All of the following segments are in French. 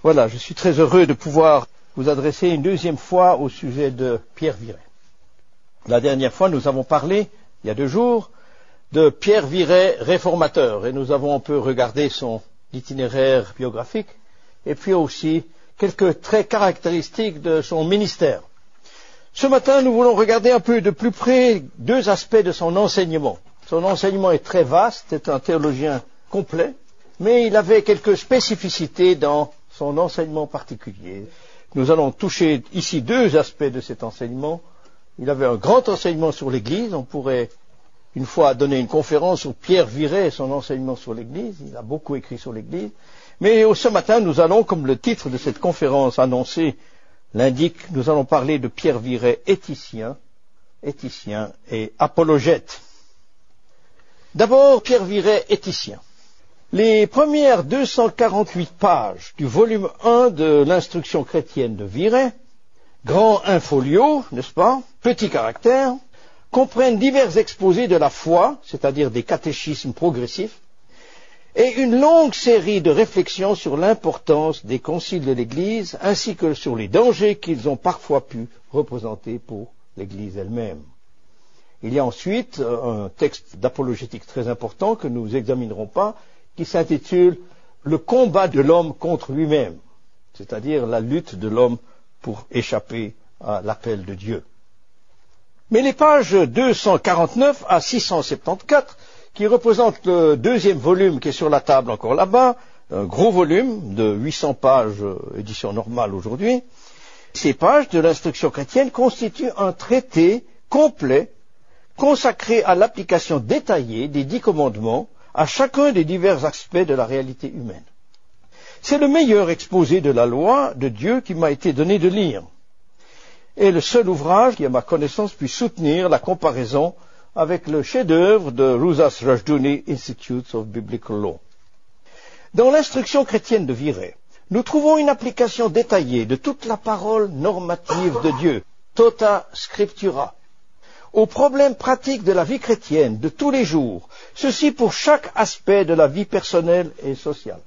Voilà, je suis très heureux de pouvoir vous adresser une deuxième fois au sujet de Pierre Viret. La dernière fois, nous avons parlé, il y a 2 jours, de Pierre Viret, réformateur, et nous avons un peu regardé son itinéraire biographique, et puis aussi quelques traits caractéristiques de son ministère. Ce matin, nous voulons regarder un peu de plus près 2 aspects de son enseignement. Son enseignement est très vaste, c'est un théologien complet, mais il avait quelques spécificités dans son enseignement particulier. Nous allons toucher ici 2 aspects de cet enseignement. Il avait un grand enseignement sur l'Église. On pourrait une fois donner une conférence sur Pierre Viret et son enseignement sur l'Église. Il a beaucoup écrit sur l'Église. Mais ce matin, nous allons, comme le titre de cette conférence annoncée l'indique, nous allons parler de Pierre Viret, éthicien et apologète. D'abord, Pierre Viret, éthicien. Les premières 248 pages du volume 1 de l'instruction chrétienne de Viret, grand in-folio, n'est-ce pas, petit caractère, comprennent divers exposés de la foi, c'est-à-dire des catéchismes progressifs, et une longue série de réflexions sur l'importance des conciles de l'Église, ainsi que sur les dangers qu'ils ont parfois pu représenter pour l'Église elle-même. Il y a ensuite un texte d'apologétique très important que nous n'examinerons pas, qui s'intitule « Le combat de l'homme contre lui-même », c'est-à-dire la lutte de l'homme pour échapper à l'appel de Dieu. Mais les pages 249 à 674, qui représentent le 2e volume qui est sur la table encore là-bas, un gros volume de 800 pages, édition normale aujourd'hui, ces pages de l'instruction chrétienne constituent un traité complet consacré à l'application détaillée des 10 commandements à chacun des divers aspects de la réalité humaine. C'est le meilleur exposé de la loi de Dieu qui m'a été donné de lire, et le seul ouvrage qui, à ma connaissance, puisse soutenir la comparaison avec le chef-d'œuvre de Rousas Rajduni Institutes of Biblical Law. Dans l'instruction chrétienne de Viret, nous trouvons une application détaillée de toute la parole normative de Dieu, tota scriptura, aux problèmes pratiques de la vie chrétienne de tous les jours, ceci pour chaque aspect de la vie personnelle et sociale.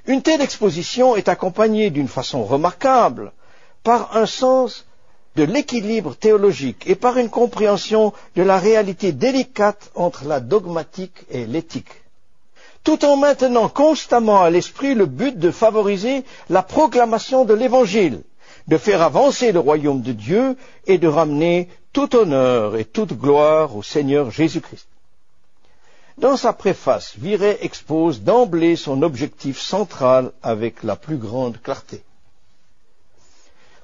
Une telle exposition est accompagnée d'une façon remarquable par un sens de l'équilibre théologique et par une compréhension de la réalité délicate entre la dogmatique et l'éthique, tout en maintenant constamment à l'esprit le but de favoriser la proclamation de l'Évangile, de faire avancer le royaume de Dieu et de ramener tout honneur et toute gloire au Seigneur Jésus-Christ. Dans sa préface, Viret expose d'emblée son objectif central avec la plus grande clarté.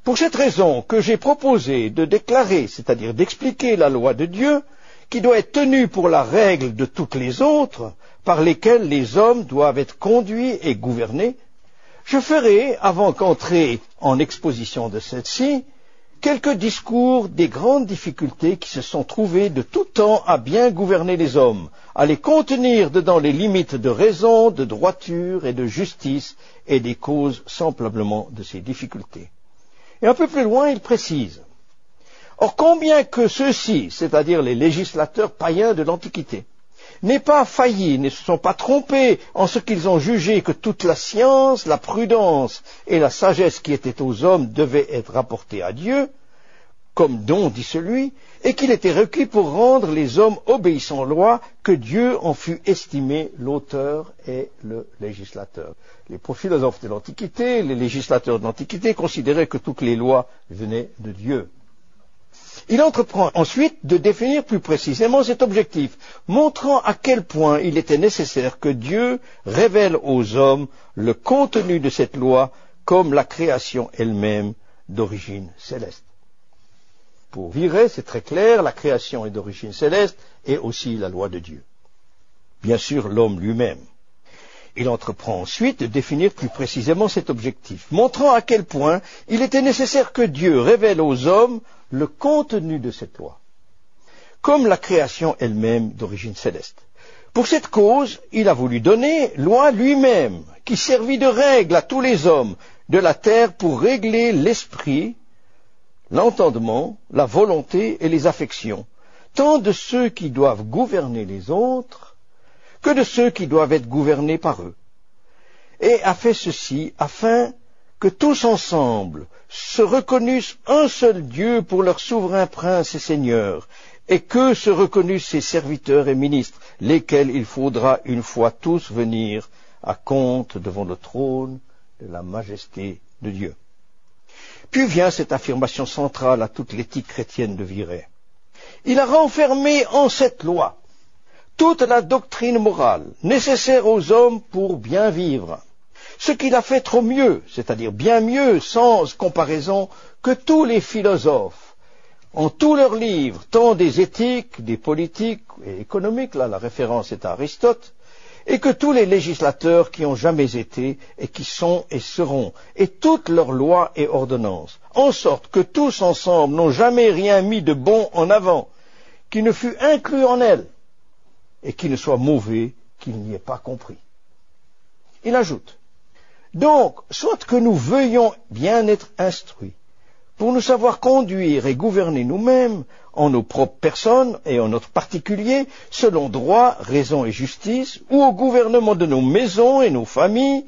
Pour cette raison que j'ai proposé de déclarer, c'est-à-dire d'expliquer la loi de Dieu, qui doit être tenue pour la règle de toutes les autres, par lesquelles les hommes doivent être conduits et gouvernés, je ferai, avant qu'entrer en exposition de celle-ci, quelques discours des grandes difficultés qui se sont trouvées de tout temps à bien gouverner les hommes, à les contenir dedans les limites de raison, de droiture et de justice, et des causes semblablement de ces difficultés. Et un peu plus loin, il précise: Or, combien que ceux-ci, c'est-à-dire les législateurs païens de l'Antiquité, n'aient pas failli, ne se sont pas trompés en ce qu'ils ont jugé que toute la science, la prudence et la sagesse qui étaient aux hommes devaient être rapportées à Dieu, comme don, dit celui, et qu'il était requis pour rendre les hommes obéissants aux lois, que Dieu en fût estimé l'auteur et le législateur. Les philosophes de l'Antiquité, les législateurs de l'Antiquité considéraient que toutes les lois venaient de Dieu. Il entreprend ensuite de définir plus précisément cet objectif, montrant à quel point il était nécessaire que Dieu révèle aux hommes le contenu de cette loi comme la création elle-même d'origine céleste. Pour Viret, c'est très clair, la création est d'origine céleste et aussi la loi de Dieu. Bien sûr, l'homme lui-même. Il entreprend ensuite de définir plus précisément cet objectif, montrant à quel point il était nécessaire que Dieu révèle aux hommes le contenu de cette loi, comme la création elle-même d'origine céleste. Pour cette cause, il a voulu donner loi lui-même, qui servit de règle à tous les hommes de la terre pour régler l'esprit, l'entendement, la volonté et les affections, tant de ceux qui doivent gouverner les autres que de ceux qui doivent être gouvernés par eux. et a fait ceci afin que tous ensemble se reconnussent un seul Dieu pour leur souverain prince et seigneur, et que se reconnussent ses serviteurs et ministres, lesquels il faudra une fois tous venir à compte devant le trône de la majesté de Dieu. Puis vient cette affirmation centrale à toute l'éthique chrétienne de Viret. Il a renfermé en cette loi toute la doctrine morale nécessaire aux hommes pour bien vivre, ce qu'il a fait trop mieux, c'est-à-dire bien mieux, sans comparaison, que tous les philosophes, en tous leurs livres, tant des éthiques, des politiques et économiques, là la référence est à Aristote, et que tous les législateurs qui ont jamais été et qui sont et seront, et toutes leurs lois et ordonnances, en sorte que tous ensemble n'ont jamais rien mis de bon en avant, qui ne fût inclus en elles, et qui ne soit mauvais, qu'il n'y ait pas compris. Il ajoute, donc, soit que nous veuillons bien être instruits, pour nous savoir conduire et gouverner nous-mêmes, en nos propres personnes et en notre particulier, selon droit, raison et justice, ou au gouvernement de nos maisons et nos familles,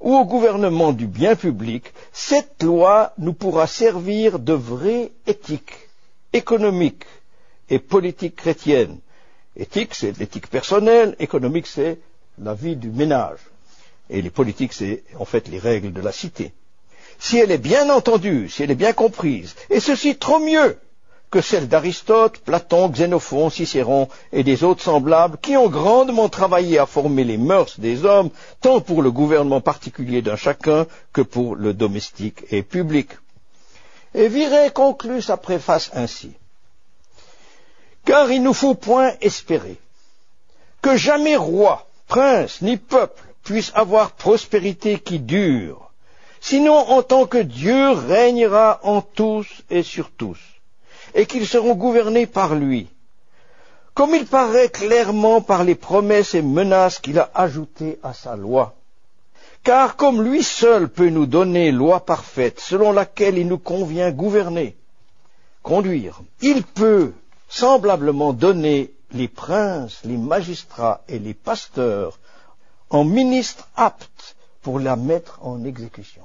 ou au gouvernement du bien public, cette loi nous pourra servir de vraie éthique économique et politique chrétienne. Éthique, c'est l'éthique personnelle, économique, c'est la vie du ménage. Et les politiques, c'est en fait les règles de la cité. Si elle est bien entendue, si elle est bien comprise, et ceci trop mieux que celle d'Aristote, Platon, Xénophon, Cicéron et des autres semblables qui ont grandement travaillé à former les mœurs des hommes, tant pour le gouvernement particulier d'un chacun que pour le domestique et public. Et Viret conclut sa préface ainsi. Car il ne faut point espérer que jamais roi, prince ni peuple puisse avoir prospérité qui dure, sinon en tant que Dieu régnera en tous et sur tous, et qu'ils seront gouvernés par lui, comme il paraît clairement par les promesses et menaces qu'il a ajoutées à sa loi. Car comme lui seul peut nous donner loi parfaite, selon laquelle il nous convient gouverner, conduire, il peut semblablement donner les princes, les magistrats et les pasteurs en ministres aptes pour la mettre en exécution.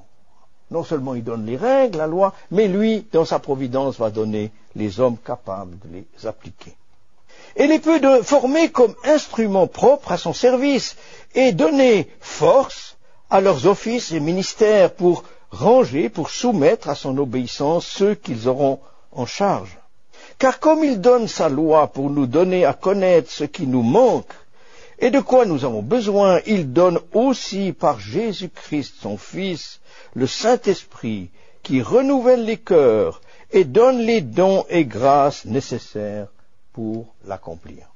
Non seulement il donne les règles, la loi, mais lui, dans sa providence, va donner les hommes capables de les appliquer. Et les peut former comme instruments propres à son service et donner force à leurs offices et ministères pour ranger, pour soumettre à son obéissance ceux qu'ils auront en charge. Car comme il donne sa loi pour nous donner à connaître ce qui nous manque et de quoi nous avons besoin, il donne aussi par Jésus-Christ, son Fils, le Saint-Esprit, qui renouvelle les cœurs et donne les dons et grâces nécessaires pour l'accomplir.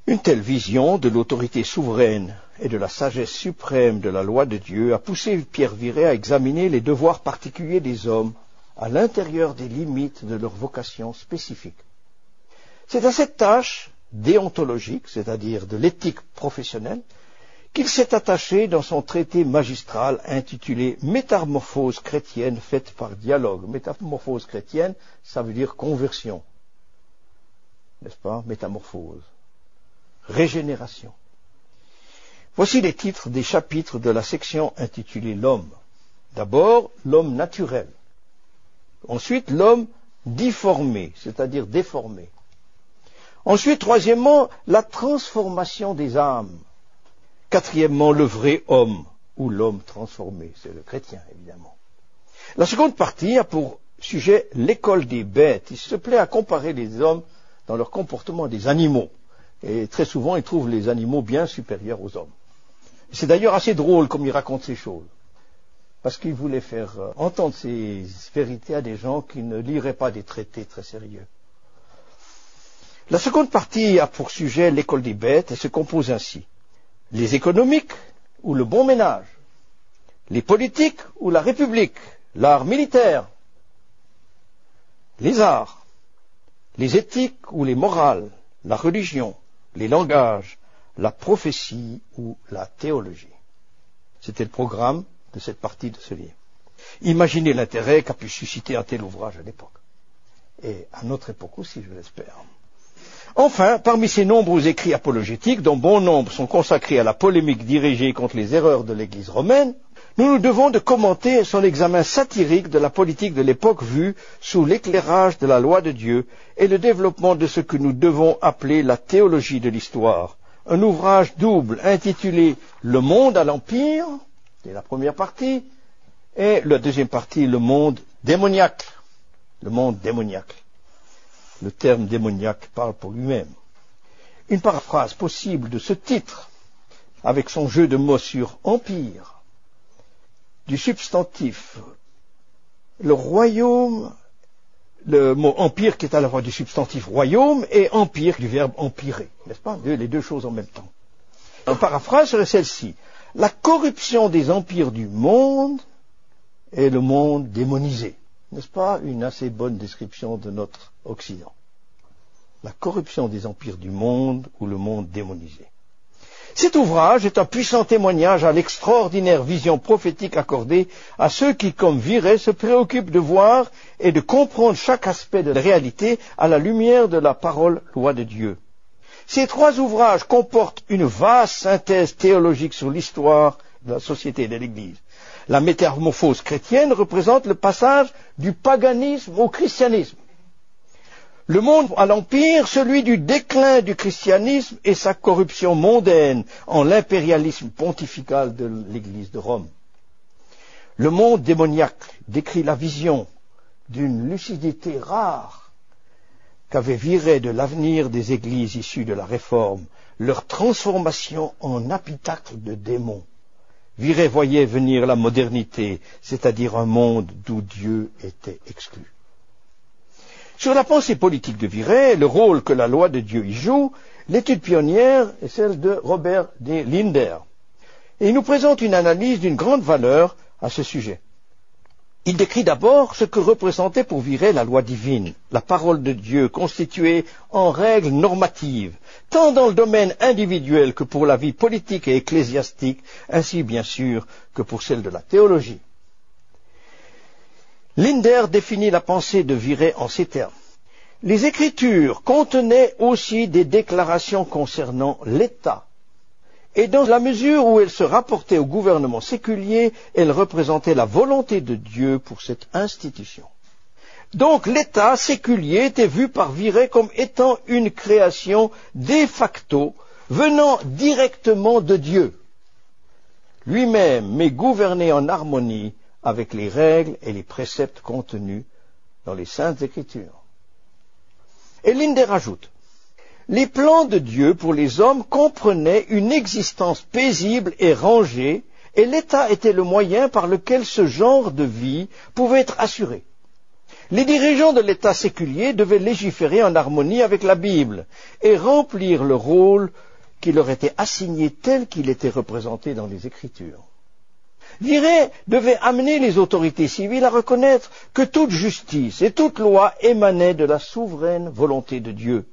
Une telle vision de l'autorité souveraine et de la sagesse suprême de la loi de Dieu a poussé Pierre Viret à examiner les devoirs particuliers des hommes à l'intérieur des limites de leur vocation spécifique. C'est à cette tâche déontologique, c'est-à-dire de l'éthique professionnelle, qu'il s'est attaché dans son traité magistral intitulé « Métamorphose chrétienne faite par dialogue ». Métamorphose chrétienne, ça veut dire conversion, n'est-ce pas? Métamorphose, régénération. Voici les titres des chapitres de la section intitulée « L'homme ». D'abord, l'homme naturel. Ensuite, l'homme difformé, c'est-à-dire déformé. Ensuite, troisièmement, la transformation des âmes. Quatrièmement, le vrai homme, ou l'homme transformé, c'est le chrétien, évidemment. La seconde partie a pour sujet l'école des bêtes. Il se plaît à comparer les hommes dans leur comportement à des animaux. Et très souvent, il trouve les animaux bien supérieurs aux hommes. C'est d'ailleurs assez drôle comme il raconte ces choses. Parce qu'il voulait faire entendre ces vérités à des gens qui ne liraient pas des traités très sérieux. La seconde partie a pour sujet l'école des bêtes et se compose ainsi. Les économiques ou le bon ménage, les politiques ou la république, l'art militaire, les arts, les éthiques ou les morales, la religion, les langages, la prophétie ou la théologie. C'était le programme de cette partie de ce livre. Imaginez l'intérêt qu'a pu susciter un tel ouvrage à l'époque. Et à notre époque aussi, je l'espère. Enfin, parmi ces nombreux écrits apologétiques, dont bon nombre sont consacrés à la polémique dirigée contre les erreurs de l'Église romaine, nous nous devons de commenter son examen satirique de la politique de l'époque vue sous l'éclairage de la loi de Dieu et le développement de ce que nous devons appeler la théologie de l'histoire. Un ouvrage double intitulé Le monde à l'Empire, c'est la première partie, et la deuxième partie, Le monde démoniaque. Le monde démoniaque. Le terme démoniaque parle pour lui-même. Une paraphrase possible de ce titre, avec son jeu de mots sur empire, du substantif, le royaume, le mot empire qui est à la fois du substantif royaume et empire du verbe empirer, n'est-ce pas? Les deux choses en même temps. Une paraphrase serait celle-ci. La corruption des empires du monde est le monde démonisé. N'est-ce pas une assez bonne description de notre Occident? La corruption des empires du monde ou le monde démonisé. Cet ouvrage est un puissant témoignage à l'extraordinaire vision prophétique accordée à ceux qui, comme Viret, se préoccupent de voir et de comprendre chaque aspect de la réalité à la lumière de la parole loi de Dieu. Ces trois ouvrages comportent une vaste synthèse théologique sur l'histoire de la société et de l'Église. La métamorphose chrétienne représente le passage du paganisme au christianisme. Le monde à l'Empire, celui du déclin du christianisme et sa corruption mondaine en l'impérialisme pontifical de l'Église de Rome. Le monde démoniaque décrit la vision d'une lucidité rare qu'avait Viret de l'avenir des églises issues de la Réforme, leur transformation en habitacle de démons. Viret voyait venir la modernité, c'est-à-dire un monde d'où Dieu était exclu. Sur la pensée politique de Viret, le rôle que la loi de Dieu y joue, l'étude pionnière est celle de Robert D. Linder. Et il nous présente une analyse d'une grande valeur à ce sujet. Il décrit d'abord ce que représentait pour Viret la loi divine, la parole de Dieu constituée en règles normatives, tant dans le domaine individuel que pour la vie politique et ecclésiastique, ainsi bien sûr que pour celle de la théologie. Linder définit la pensée de Viret en ces termes. Les Écritures contenaient aussi des déclarations concernant l'État, et dans la mesure où elles se rapportaient au gouvernement séculier, elles représentaient la volonté de Dieu pour cette institution. Donc l'État séculier était vu par Viret comme étant une création de facto venant directement de Dieu, lui-même, mais gouverné en harmonie avec les règles et les préceptes contenus dans les Saintes Écritures. Et Linder ajoute, les plans de Dieu pour les hommes comprenaient une existence paisible et rangée, et l'État était le moyen par lequel ce genre de vie pouvait être assuré. Les dirigeants de l'État séculier devaient légiférer en harmonie avec la Bible et remplir le rôle qui leur était assigné tel qu'il était représenté dans les Écritures. Viret devait amener les autorités civiles à reconnaître que toute justice et toute loi émanaient de la souveraine volonté de Dieu,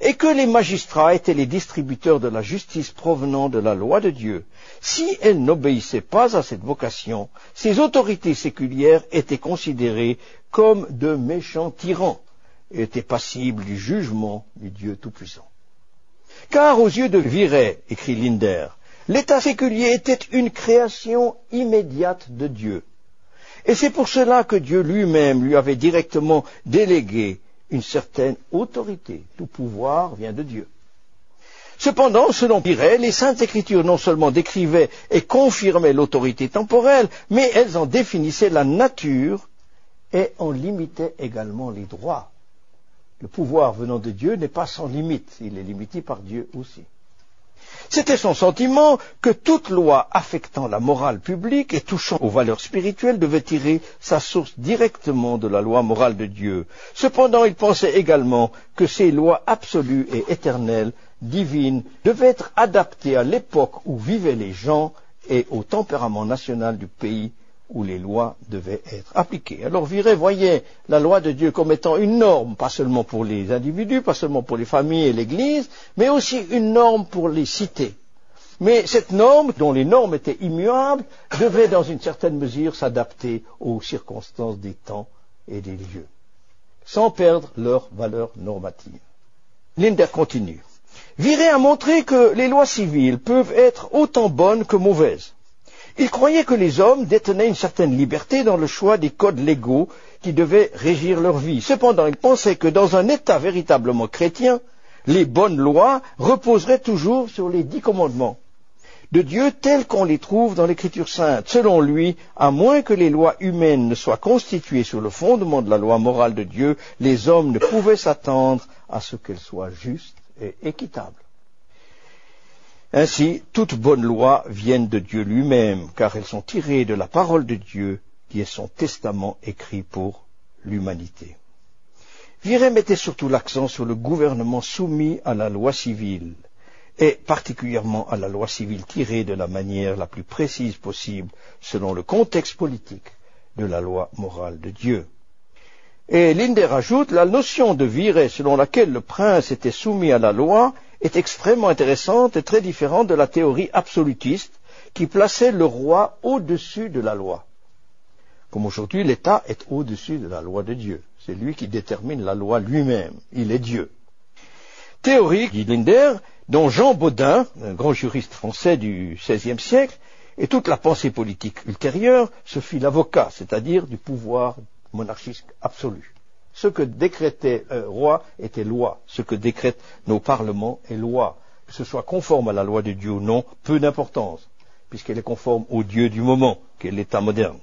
et que les magistrats étaient les distributeurs de la justice provenant de la loi de Dieu. Si elles n'obéissaient pas à cette vocation, ces autorités séculières étaient considérées comme de méchants tyrans et étaient passibles du jugement du Dieu Tout-Puissant. Car aux yeux de Viret, écrit Linder, l'État séculier était une création immédiate de Dieu. Et c'est pour cela que Dieu lui-même lui avait directement délégué une certaine autorité. Tout pouvoir vient de Dieu. Cependant, selon Viret, les Saintes Écritures non seulement décrivaient et confirmaient l'autorité temporelle, mais elles en définissaient la nature et en limitaient également les droits. Le pouvoir venant de Dieu n'est pas sans limite, il est limité par Dieu aussi. C'était son sentiment que toute loi affectant la morale publique et touchant aux valeurs spirituelles devait tirer sa source directement de la loi morale de Dieu. Cependant, il pensait également que ces lois absolues et éternelles, divines, devaient être adaptées à l'époque où vivaient les gens et au tempérament national du pays où les lois devaient être appliquées. Alors Viret voyait la loi de Dieu comme étant une norme, pas seulement pour les individus, pas seulement pour les familles et l'Église, mais aussi une norme pour les cités. Mais cette norme, dont les normes étaient immuables, devait dans une certaine mesure s'adapter aux circonstances des temps et des lieux, sans perdre leur valeur normative. Linder continue. Viret a montré que les lois civiles peuvent être autant bonnes que mauvaises. Il croyait que les hommes détenaient une certaine liberté dans le choix des codes légaux qui devaient régir leur vie. Cependant, il pensait que dans un État véritablement chrétien, les bonnes lois reposeraient toujours sur les 10 commandements de Dieu tels qu'on les trouve dans l'Écriture sainte. Selon lui, à moins que les lois humaines ne soient constituées sur le fondement de la loi morale de Dieu, les hommes ne pouvaient s'attendre à ce qu'elles soient justes et équitables. Ainsi, toutes bonnes lois viennent de Dieu lui-même, car elles sont tirées de la parole de Dieu, qui est son testament écrit pour l'humanité. Viret mettait surtout l'accent sur le gouvernement soumis à la loi civile, et particulièrement à la loi civile tirée de la manière la plus précise possible, selon le contexte politique de la loi morale de Dieu. Et Linder ajoute, la notion de Viret selon laquelle le prince était soumis à la loi est extrêmement intéressante et très différente de la théorie absolutiste qui plaçait le roi au-dessus de la loi. Comme aujourd'hui, l'État est au-dessus de la loi de Dieu. C'est lui qui détermine la loi lui-même. Il est Dieu. Théorie, dit Linder, dont Jean Bodin, un grand juriste français du XVIe siècle, et toute la pensée politique ultérieure se fit l'avocat, c'est-à-dire du pouvoir monarchique absolu. Ce que décrétait un roi était loi. Ce que décrètent nos parlements est loi. Que ce soit conforme à la loi de Dieu ou non, peu d'importance, puisqu'elle est conforme au Dieu du moment, qui est l'État moderne.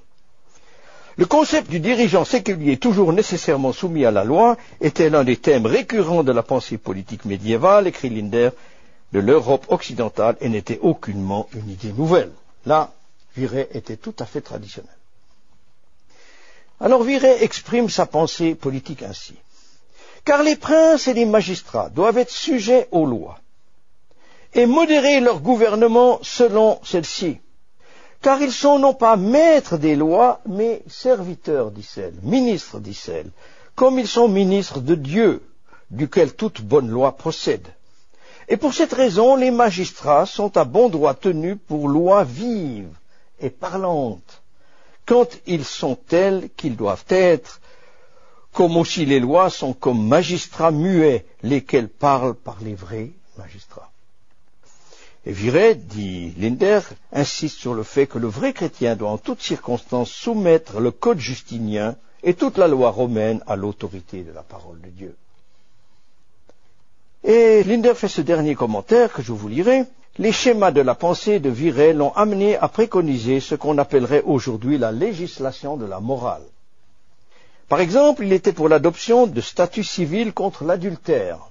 Le concept du dirigeant séculier toujours nécessairement soumis à la loi était l'un des thèmes récurrents de la pensée politique médiévale, écrit Linder, de l'Europe occidentale et n'était aucunement une idée nouvelle. Là, Viret était tout à fait traditionnel. Alors Viret exprime sa pensée politique ainsi. Car les princes et les magistrats doivent être sujets aux lois et modérer leur gouvernement selon celles-ci. Car ils sont non pas maîtres des lois, mais serviteurs d'Icelle, ministres d'Icelle, comme ils sont ministres de Dieu, duquel toute bonne loi procède. Et pour cette raison, les magistrats sont à bon droit tenus pour lois vives et parlantes, quand ils sont tels qu'ils doivent être, comme aussi les lois sont comme magistrats muets, lesquels parlent par les vrais magistrats. Et Viret, dit Linder, insiste sur le fait que le vrai chrétien doit en toutes circonstances soumettre le code justinien et toute la loi romaine à l'autorité de la parole de Dieu. Et Linder fait ce dernier commentaire que je vous lirai. Les schémas de la pensée de Viret l'ont amené à préconiser ce qu'on appellerait aujourd'hui la législation de la morale. Par exemple, il était pour l'adoption de statuts civils contre l'adultère,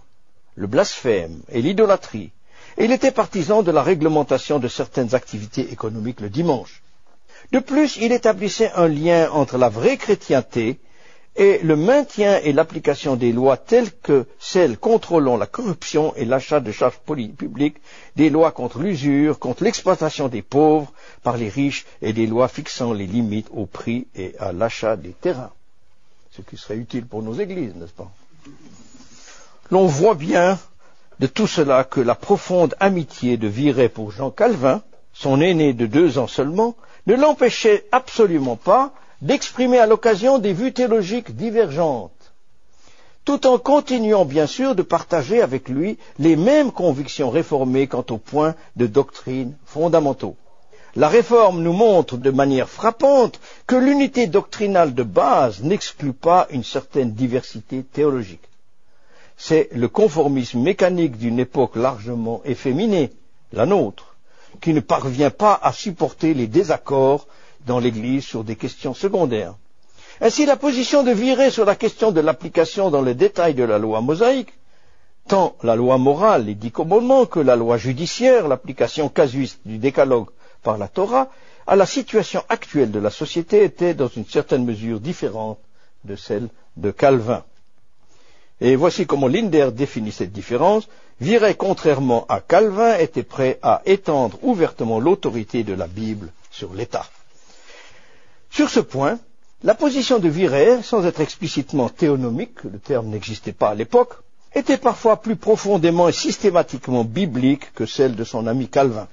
le blasphème et l'idolâtrie, et il était partisan de la réglementation de certaines activités économiques le dimanche. De plus, il établissait un lien entre la vraie chrétienté et le maintien et l'application des lois telles que celles contrôlant la corruption et l'achat de charges publiques, des lois contre l'usure, contre l'exploitation des pauvres par les riches et des lois fixant les limites au prix et à l'achat des terrains. Ce qui serait utile pour nos églises, n'est-ce pas? L'on voit bien de tout cela que la profonde amitié de Viret pour Jean Calvin, son aîné de 2 ans seulement, ne l'empêchait absolument pas d'exprimer à l'occasion des vues théologiques divergentes, tout en continuant bien sûr de partager avec lui les mêmes convictions réformées quant aux points de doctrine fondamentaux. La réforme nous montre de manière frappante que l'unité doctrinale de base n'exclut pas une certaine diversité théologique. C'est le conformisme mécanique d'une époque largement efféminée, la nôtre, qui ne parvient pas à supporter les désaccords dans l'Église sur des questions secondaires. Ainsi, la position de Viret sur la question de l'application dans les détails de la loi mosaïque, tant la loi morale, les 10 commandements, que la loi judiciaire, l'application casuiste du décalogue par la Torah, à la situation actuelle de la société était dans une certaine mesure différente de celle de Calvin. Et voici comment Linder définit cette différence. Viret, contrairement à Calvin, était prêt à étendre ouvertement l'autorité de la Bible sur l'État. Sur ce point, la position de Viret, sans être explicitement théonomique, le terme n'existait pas à l'époque, était parfois plus profondément et systématiquement biblique que celle de son ami Calvin.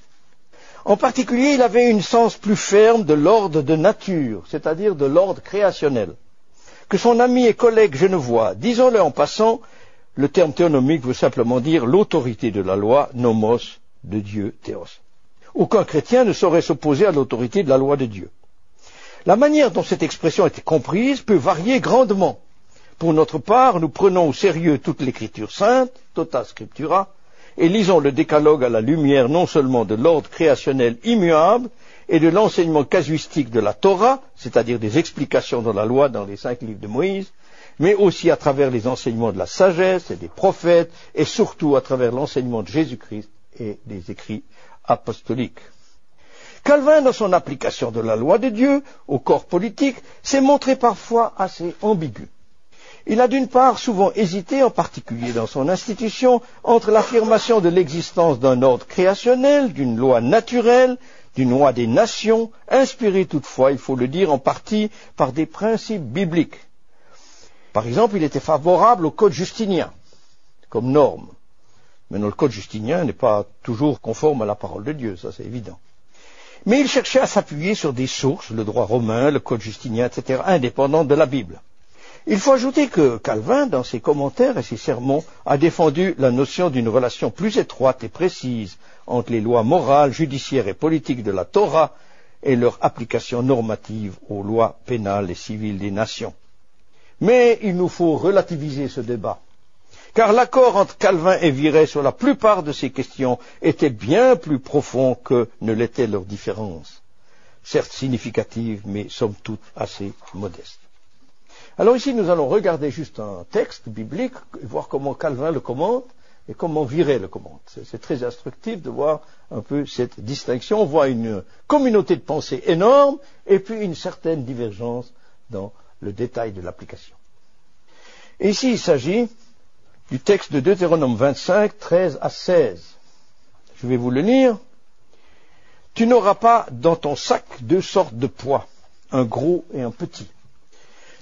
En particulier, il avait une sens plus ferme de l'ordre de nature, c'est-à-dire de l'ordre créationnel, que son ami et collègue genevois, disons-le en passant, Le terme théonomique veut simplement dire l'autorité de la loi, nomos, de Dieu, théos. Aucun chrétien ne saurait s'opposer à l'autorité de la loi de Dieu. La manière dont cette expression a été comprise peut varier grandement. Pour notre part, nous prenons au sérieux toute l'écriture sainte, tota scriptura, et lisons le décalogue à la lumière non seulement de l'ordre créationnel immuable et de l'enseignement casuistique de la Torah, c'est-à-dire des explications dans la loi dans les 5 livres de Moïse, mais aussi à travers les enseignements de la sagesse et des prophètes, et surtout à travers l'enseignement de Jésus-Christ et des écrits apostoliques. Calvin, dans son application de la loi de Dieu au corps politique, s'est montré parfois assez ambigu. Il a d'une part souvent hésité, en particulier dans son institution, entre l'affirmation de l'existence d'un ordre créationnel, d'une loi naturelle, d'une loi des nations, inspirée toutefois, il faut le dire, en partie par des principes bibliques. Par exemple, il était favorable au code justinien, comme norme. Maintenant, le code justinien n'est pas toujours conforme à la parole de Dieu, ça c'est évident. Mais il cherchait à s'appuyer sur des sources, le droit romain, le code justinien, etc., indépendantes de la Bible. Il faut ajouter que Calvin, dans ses commentaires et ses sermons, a défendu la notion d'une relation plus étroite et précise entre les lois morales, judiciaires et politiques de la Torah et leur application normative aux lois pénales et civiles des nations. Mais il nous faut relativiser ce débat, car l'accord entre Calvin et Viret sur la plupart de ces questions était bien plus profond que ne l'étaient leurs différences, certes significatives, mais somme toute assez modestes. Alors ici, nous allons regarder juste un texte biblique et voir comment Calvin le commente et comment Viret le commente. C'est très instructif de voir un peu cette distinction. On voit une communauté de pensée énorme et puis une certaine divergence dans le détail de l'application. Et ici, il s'agit du texte de Deutéronome 25, 13 à 16. Je vais vous le lire. « Tu n'auras pas dans ton sac 2 sortes de poids, un gros et un petit.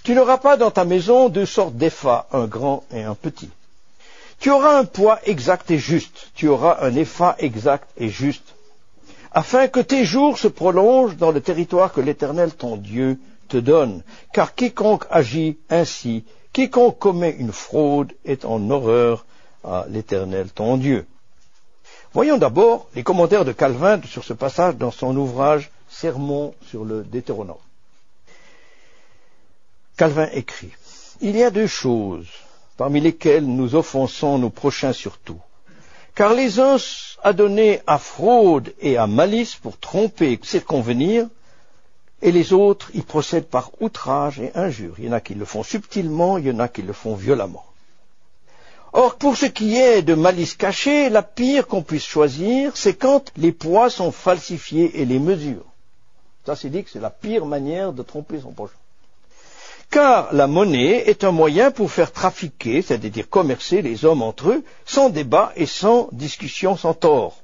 Tu n'auras pas dans ta maison 2 sortes d'épha, un grand et un petit. Tu auras un poids exact et juste, tu auras un épha exact et juste, afin que tes jours se prolongent dans le territoire que l'Éternel ton Dieu te donne. Car quiconque agit ainsi, quiconque commet une fraude est en horreur à l'Éternel ton Dieu. » Voyons d'abord les commentaires de Calvin sur ce passage dans son ouvrage Sermon sur le Deutéronome. Calvin écrit, « Il y a 2 choses parmi lesquelles nous offensons nos prochains surtout. Car les uns adonnés à fraude et à malice pour tromper et circonvenir, et les autres y procèdent par outrage et injure. Il y en a qui le font subtilement, il y en a qui le font violemment. Or, pour ce qui est de malice cachée, la pire qu'on puisse choisir, c'est quand les poids sont falsifiés et les mesures. Ça, c'est dit que c'est la pire manière de tromper son prochain. Car la monnaie est un moyen pour faire trafiquer, c'est-à-dire commercer les hommes entre eux, sans débat et sans discussion, sans tort.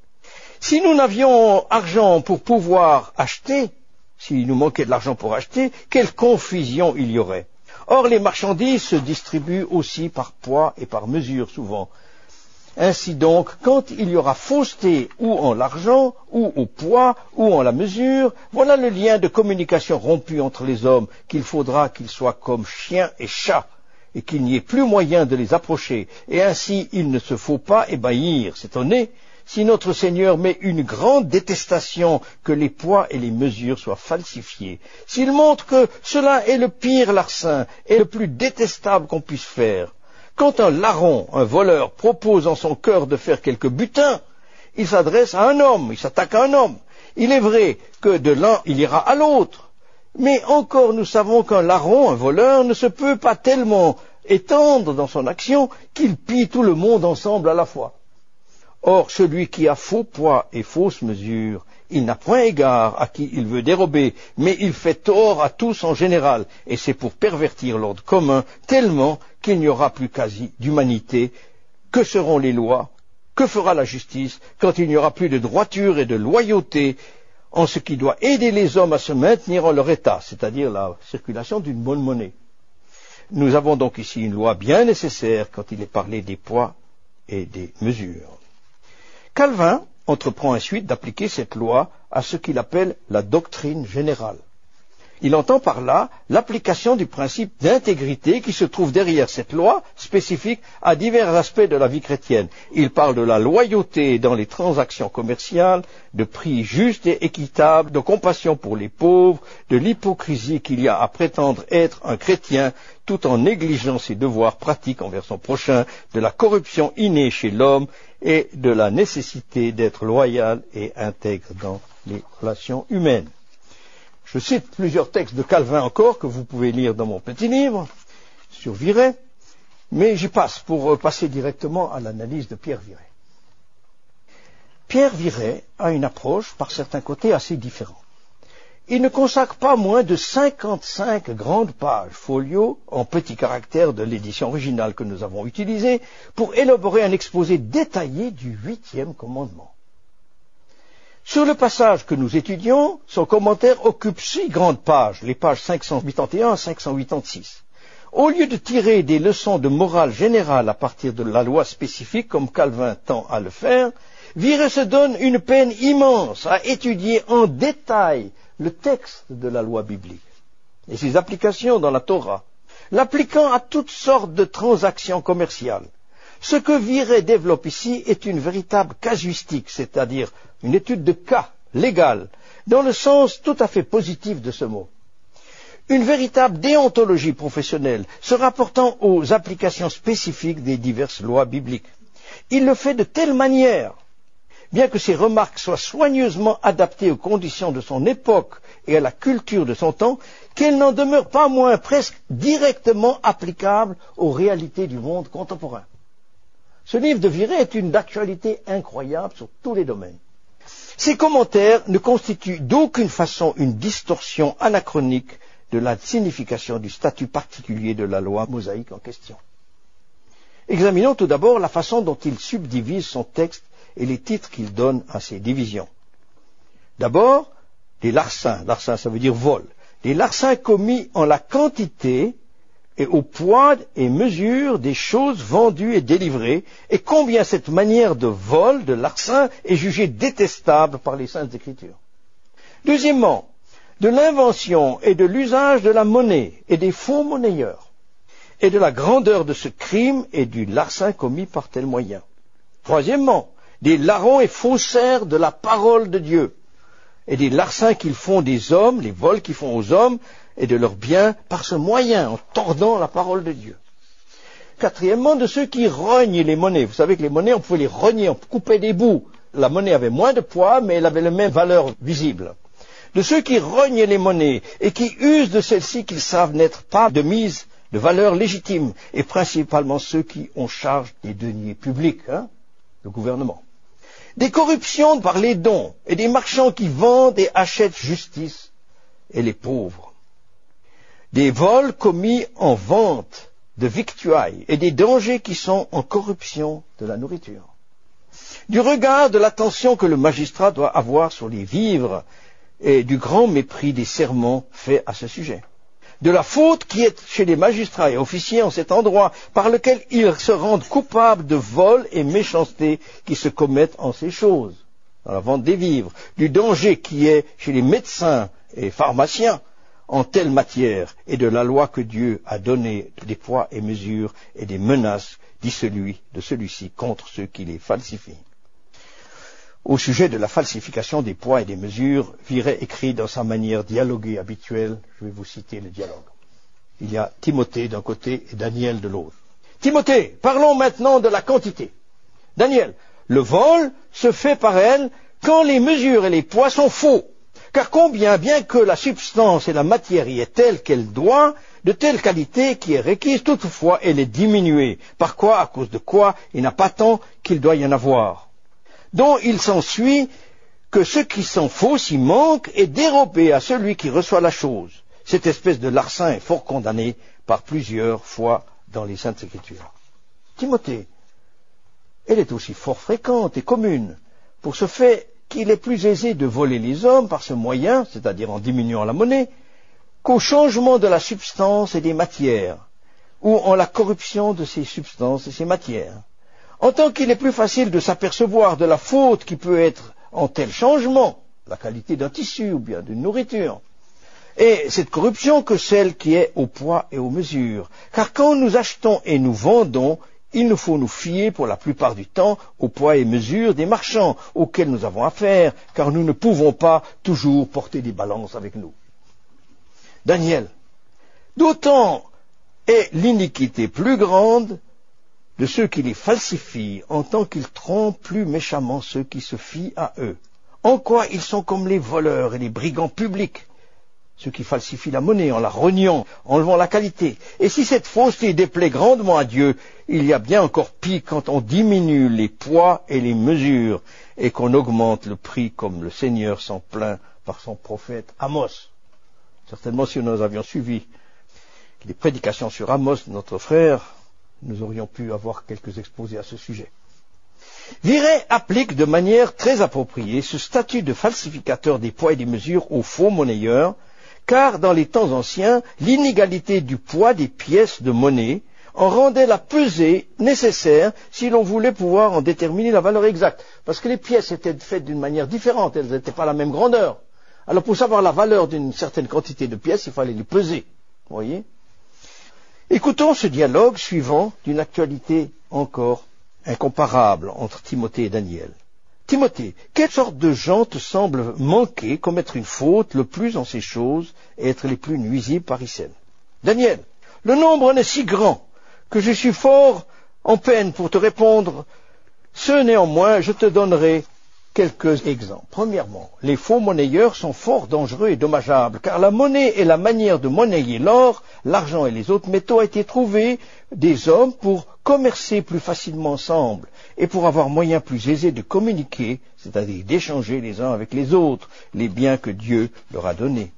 Si nous n'avions argent pour pouvoir acheter, s'il nous manquait de l'argent pour acheter, quelle confusion il y aurait. Or, les marchandises se distribuent aussi par poids et par mesure souvent. Ainsi donc, quand il y aura fausseté ou en l'argent, ou au poids, ou en la mesure, voilà le lien de communication rompu entre les hommes, qu'il faudra qu'ils soient comme chiens et chats, et qu'il n'y ait plus moyen de les approcher, et ainsi il ne se faut pas ébahir, s'étonner, si notre Seigneur met une grande détestation que les poids et les mesures soient falsifiés, s'il montre que cela est le pire larcin et le plus détestable qu'on puisse faire. Quand un larron, un voleur, propose en son cœur de faire quelque butin, il s'adresse à un homme, il s'attaque à un homme. Il est vrai que de l'un, il ira à l'autre. Mais encore, nous savons qu'un larron, un voleur, ne se peut pas tellement étendre dans son action qu'il pille tout le monde ensemble à la fois. Or, celui qui a faux poids et fausse mesure, il n'a point égard à qui il veut dérober, mais il fait tort à tous en général, et c'est pour pervertir l'ordre commun, tellement qu'il n'y aura plus quasi d'humanité. Que seront les lois? Que fera la justice quand il n'y aura plus de droiture et de loyauté en ce qui doit aider les hommes à se maintenir en leur état, c'est-à-dire la circulation d'une bonne monnaie? Nous avons donc ici une loi bien nécessaire quand il est parlé des poids et des mesures. Calvin entreprend ensuite d'appliquer cette loi à ce qu'il appelle la doctrine générale. Il entend par là l'application du principe d'intégrité qui se trouve derrière cette loi spécifique à divers aspects de la vie chrétienne. Il parle de la loyauté dans les transactions commerciales, de prix justes et équitables, de compassion pour les pauvres, de l'hypocrisie qu'il y a à prétendre être un chrétien tout en négligeant ses devoirs pratiques envers son prochain, de la corruption innée chez l'homme et de la nécessité d'être loyal et intègre dans les relations humaines. Je cite plusieurs textes de Calvin encore que vous pouvez lire dans mon petit livre sur Viret, mais j'y passe pour passer directement à l'analyse de Pierre Viret. Pierre Viret a une approche par certains côtés assez différente. Il ne consacre pas moins de 55 grandes pages folio en petits caractères de l'édition originale que nous avons utilisée pour élaborer un exposé détaillé du 8e commandement. Sur le passage que nous étudions, son commentaire occupe 6 grandes pages, les pages 581 à 586. Au lieu de tirer des leçons de morale générale à partir de la loi spécifique, comme Calvin tend à le faire, Viret se donne une peine immense à étudier en détail le texte de la loi biblique et ses applications dans la Torah, l'appliquant à toutes sortes de transactions commerciales. Ce que Viret développe ici est une véritable casuistique, c'est-à-dire une étude de cas légal, dans le sens tout à fait positif de ce mot. Une véritable déontologie professionnelle se rapportant aux applications spécifiques des diverses lois bibliques. Il le fait de telle manière, bien que ses remarques soient soigneusement adaptées aux conditions de son époque et à la culture de son temps, qu'elles n'en demeurent pas moins presque directement applicables aux réalités du monde contemporain. Ce livre de Viret est une actualité incroyable sur tous les domaines. Ces commentaires ne constituent d'aucune façon une distorsion anachronique de la signification du statut particulier de la loi mosaïque en question. Examinons tout d'abord la façon dont il subdivise son texte et les titres qu'il donne à ces divisions. D'abord, des larcins. Larcin, ça veut dire vol. Des larcins commis en la quantité et au poids et mesure des choses vendues et délivrées, et combien cette manière de vol, de larcin, est jugée détestable par les Saintes Écritures. Deuxièmement, de l'invention et de l'usage de la monnaie et des faux monnayeurs, et de la grandeur de ce crime et du larcin commis par tel moyen. Troisièmement, des larrons et faussaires de la parole de Dieu, et des larcins qu'ils font des hommes, les vols qu'ils font aux hommes, et de leurs biens par ce moyen, en tordant la parole de Dieu. Quatrièmement, de ceux qui rognent les monnaies. Vous savez que les monnaies, on pouvait les rogner, on coupait des bouts. La monnaie avait moins de poids, mais elle avait la même valeur visible. De ceux qui rognent les monnaies et qui usent de celles-ci qu'ils savent n'être pas de mise de valeur légitime, et principalement ceux qui ont charge des deniers publics, le gouvernement. Des corruptions par les dons et des marchands qui vendent et achètent justice et les pauvres. Des vols commis en vente de victuailles et des dangers qui sont en corruption de la nourriture. Du regard de l'attention que le magistrat doit avoir sur les vivres et du grand mépris des sermons faits à ce sujet. De la faute qui est chez les magistrats et officiers en cet endroit par lequel ils se rendent coupables de vol et méchanceté qui se commettent en ces choses, dans la vente des vivres. Du danger qui est chez les médecins et pharmaciens en telle matière, et de la loi que Dieu a donnée des poids et mesures et des menaces, dit celui-ci contre ceux qui les falsifient. Au sujet de la falsification des poids et des mesures, Viret écrit dans sa manière dialoguée habituelle, je vais vous citer le dialogue. Il y a Timothée d'un côté et Daniel de l'autre. Timothée, parlons maintenant de la quantité. Daniel, le vol se fait par elle quand les mesures et les poids sont faux. Car combien, bien que la substance et la matière y est telle qu'elle doit, de telle qualité qui est requise, toutefois elle est diminuée. Par quoi, à cause de quoi, il n'a pas tant qu'il doit y en avoir. Donc il s'ensuit que ce qui sont faux s'y manque est dérobé à celui qui reçoit la chose. Cette espèce de larcin est fort condamnée par plusieurs fois dans les Saintes Écritures. Timothée, elle est aussi fort fréquente et commune. Pour ce fait qu'il est plus aisé de voler les hommes par ce moyen, c'est-à-dire en diminuant la monnaie, qu'au changement de la substance et des matières, ou en la corruption de ces substances et ces matières. En tant qu'il est plus facile de s'apercevoir de la faute qui peut être en tel changement, la qualité d'un tissu ou bien d'une nourriture, est cette corruption que celle qui est au poids et aux mesures. Car quand nous achetons et nous vendons, il nous faut nous fier pour la plupart du temps au poids et mesure des marchands auxquels nous avons affaire, car nous ne pouvons pas toujours porter des balances avec nous. Daniel, d'autant est l'iniquité plus grande de ceux qui les falsifient, en tant qu'ils trompent plus méchamment ceux qui se fient à eux. En quoi ils sont comme les voleurs et les brigands publics, ceux qui falsifient la monnaie en la rognant, enlevant la qualité. Et si cette fausseté déplaît grandement à Dieu, il y a bien encore pire quand on diminue les poids et les mesures et qu'on augmente le prix comme le Seigneur s'en plaint par son prophète Amos. Certainement, si nous avions suivi les prédications sur Amos, notre frère, nous aurions pu avoir quelques exposés à ce sujet. Viret applique de manière très appropriée ce statut de falsificateur des poids et des mesures aux faux monnayeurs, car dans les temps anciens, l'inégalité du poids des pièces de monnaie en rendait la pesée nécessaire si l'on voulait pouvoir en déterminer la valeur exacte. Parce que les pièces étaient faites d'une manière différente, elles n'étaient pas la même grandeur. Alors pour savoir la valeur d'une certaine quantité de pièces, il fallait les peser. Vous voyez ? Écoutons ce dialogue suivant d'une actualité encore incomparable entre Timothée et Daniel. Timothée, quelle sorte de gens te semblent manquer, commettre une faute le plus en ces choses et être les plus nuisibles par Icène? Daniel, le nombre en est si grand que je suis fort en peine pour te répondre. Ce néanmoins, je te donnerai quelques exemples. Premièrement, les faux monnayeurs sont fort dangereux et dommageables, car la monnaie et la manière de monnayer l'or, l'argent et les autres métaux a été trouvée des hommes pour commercer plus facilement ensemble et pour avoir moyen plus aisé de communiquer, c'est-à-dire d'échanger les uns avec les autres les biens que Dieu leur a donnés.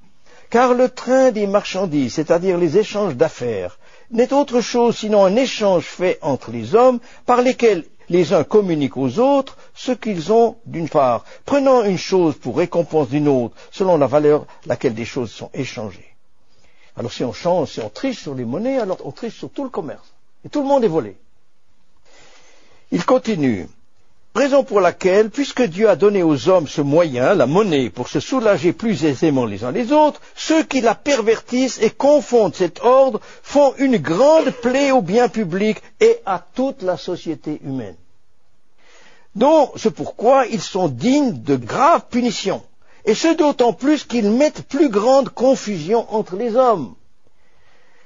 Car le train des marchandises, c'est-à-dire les échanges d'affaires, n'est autre chose sinon un échange fait entre les hommes par lesquels les uns communiquent aux autres ce qu'ils ont d'une part, prenant une chose pour récompense d'une autre, selon la valeur laquelle des choses sont échangées. Alors si on change, si on triche sur les monnaies, alors on triche sur tout le commerce. Et tout le monde est volé. Il continue. Raison pour laquelle, puisque Dieu a donné aux hommes ce moyen, la monnaie, pour se soulager plus aisément les uns les autres, ceux qui la pervertissent et confondent cet ordre font une grande plaie au bien public et à toute la société humaine. Donc, c'est pourquoi ils sont dignes de graves punitions, et ce d'autant plus qu'ils mettent plus grande confusion entre les hommes.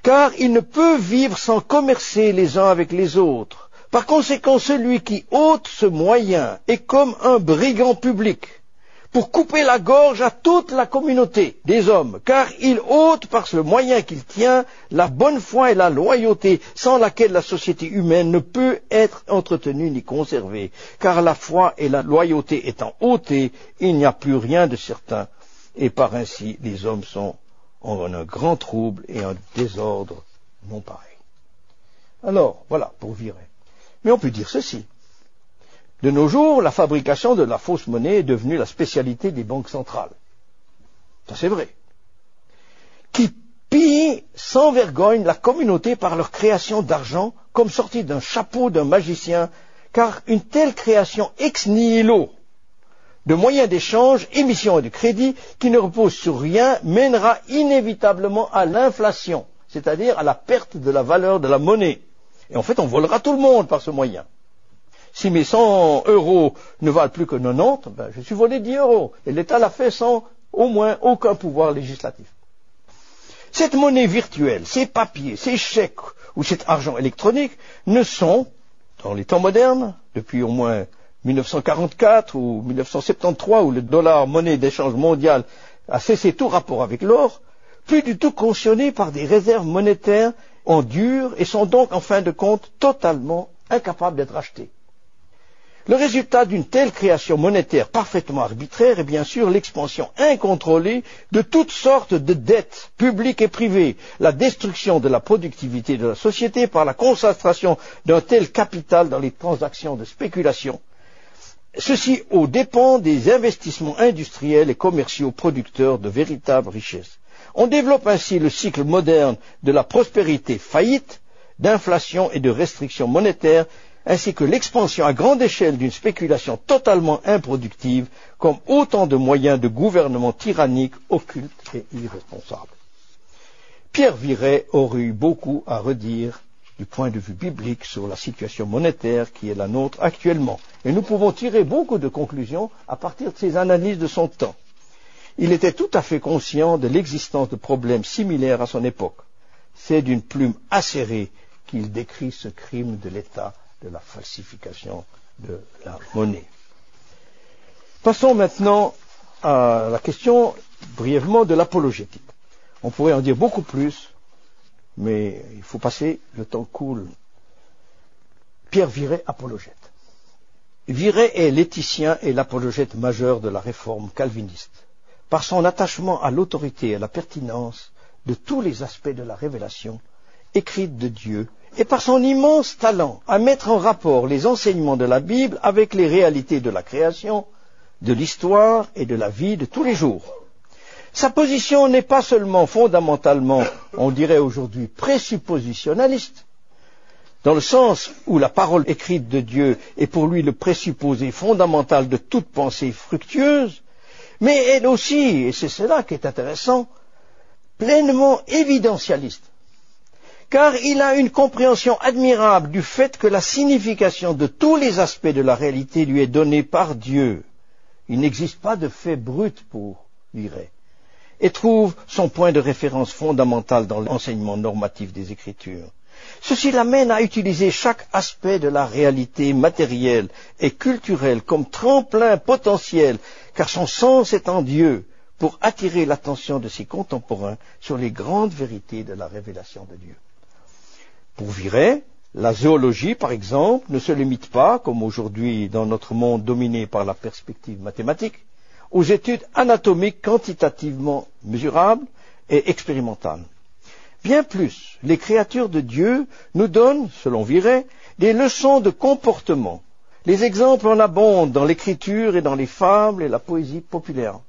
Car ils ne peuvent vivre sans commercer les uns avec les autres. Par conséquent, celui qui ôte ce moyen est comme un brigand public, pour couper la gorge à toute la communauté des hommes, car il ôte par ce moyen qu'il tient la bonne foi et la loyauté, sans laquelle la société humaine ne peut être entretenue ni conservée, car la foi et la loyauté étant ôtées, il n'y a plus rien de certain, et par ainsi les hommes sont en un grand trouble et un désordre non pareil. Alors, voilà, pour Viret. Mais on peut dire ceci. De nos jours, la fabrication de la fausse monnaie est devenue la spécialité des banques centrales. Ça, c'est vrai. Qui pillent sans vergogne la communauté par leur création d'argent, comme sortie d'un chapeau d'un magicien, car une telle création ex nihilo de moyens d'échange, émission et de crédit, qui ne repose sur rien, mènera inévitablement à l'inflation, c'est-à-dire à la perte de la valeur de la monnaie. Et en fait, on volera tout le monde par ce moyen. Si mes 100 euros ne valent plus que 90, je suis volé 10 euros. Et l'État l'a fait sans au moins aucun pouvoir législatif. Cette monnaie virtuelle, ces papiers, ces chèques ou cet argent électronique ne sont, dans les temps modernes, depuis au moins 1944 ou 1973, où le dollar, monnaie d'échange mondial, a cessé tout rapport avec l'or, plus du tout cautionnés par des réserves monétaires en dur et sont donc en fin de compte totalement incapables d'être achetés. Le résultat d'une telle création monétaire parfaitement arbitraire est bien sûr l'expansion incontrôlée de toutes sortes de dettes publiques et privées, la destruction de la productivité de la société par la concentration d'un tel capital dans les transactions de spéculation, ceci aux dépens des investissements industriels et commerciaux producteurs de véritables richesses. On développe ainsi le cycle moderne de la prospérité faillite, d'inflation et de restrictions monétaires ainsi que l'expansion à grande échelle d'une spéculation totalement improductive, comme autant de moyens de gouvernement tyrannique, occulte et irresponsable. Pierre Viret aurait eu beaucoup à redire du point de vue biblique sur la situation monétaire qui est la nôtre actuellement. Et nous pouvons tirer beaucoup de conclusions à partir de ces analyses de son temps. Il était tout à fait conscient de l'existence de problèmes similaires à son époque. C'est d'une plume acérée qu'il décrit ce crime de l'État de la falsification de la monnaie. Passons maintenant à la question brièvement de l'apologétique. On pourrait en dire beaucoup plus, mais il faut passer, le temps coule. Pierre Viret, apologète. Viret est l'éthicien et l'apologète majeur de la réforme calviniste. Par son attachement à l'autorité et à la pertinence de tous les aspects de la révélation écrite de Dieu, et par son immense talent à mettre en rapport les enseignements de la Bible avec les réalités de la création, de l'histoire et de la vie de tous les jours. Sa position n'est pas seulement fondamentalement, on dirait aujourd'hui, présuppositionnaliste, dans le sens où la parole écrite de Dieu est pour lui le présupposé fondamental de toute pensée fructueuse, mais elle aussi, et c'est cela qui est intéressant, pleinement évidentialiste. Car il a une compréhension admirable du fait que la signification de tous les aspects de la réalité lui est donnée par Dieu. Il n'existe pas de fait brut pour Viret, et trouve son point de référence fondamental dans l'enseignement normatif des Écritures. Ceci l'amène à utiliser chaque aspect de la réalité matérielle et culturelle comme tremplin potentiel, car son sens est en Dieu, pour attirer l'attention de ses contemporains sur les grandes vérités de la révélation de Dieu. Pour Viret, la zoologie, par exemple, ne se limite pas, comme aujourd'hui dans notre monde dominé par la perspective mathématique, aux études anatomiques quantitativement mesurables et expérimentales. Bien plus, les créatures de Dieu nous donnent, selon Viret, des leçons de comportement. Les exemples en abondent dans l'écriture et dans les fables et la poésie populaire.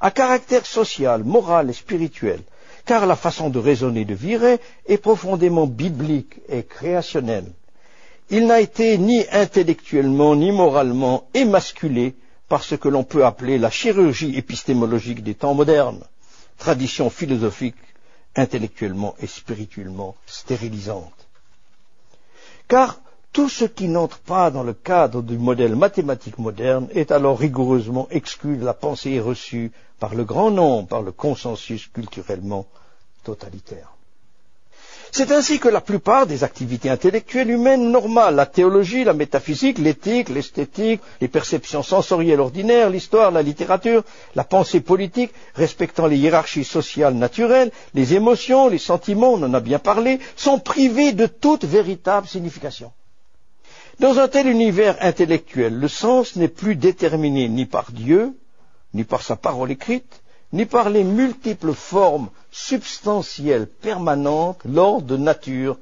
À caractère social, moral et spirituel, car la façon de raisonner de Viret est profondément biblique et créationnelle. Il n'a été ni intellectuellement ni moralement émasculé par ce que l'on peut appeler la chirurgie épistémologique des temps modernes, tradition philosophique intellectuellement et spirituellement stérilisante. Car tout ce qui n'entre pas dans le cadre du modèle mathématique moderne est alors rigoureusement exclu de la pensée reçue par le grand nombre, par le consensus culturellement totalitaire. C'est ainsi que la plupart des activités intellectuelles humaines normales, la théologie, la métaphysique, l'éthique, l'esthétique, les perceptions sensorielles ordinaires, l'histoire, la littérature, la pensée politique, respectant les hiérarchies sociales naturelles, les émotions, les sentiments, on en a bien parlé, sont privées de toute véritable signification. Dans un tel univers intellectuel, le sens n'est plus déterminé ni par Dieu, ni par sa parole écrite, ni par les multiples formes substantielles permanentes, l'ordre de nature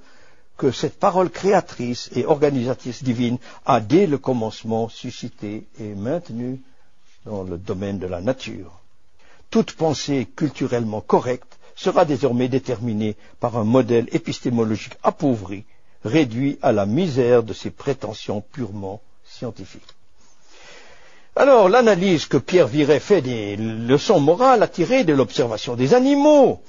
que cette parole créatrice et organisatrice divine a dès le commencement suscité et maintenu dans le domaine de la nature. Toute pensée culturellement correcte sera désormais déterminée par un modèle épistémologique appauvri, réduit à la misère de ses prétentions purement scientifiques. Alors, l'analyse que Pierre Viret fait des leçons morales à tirer de l'observation des animaux,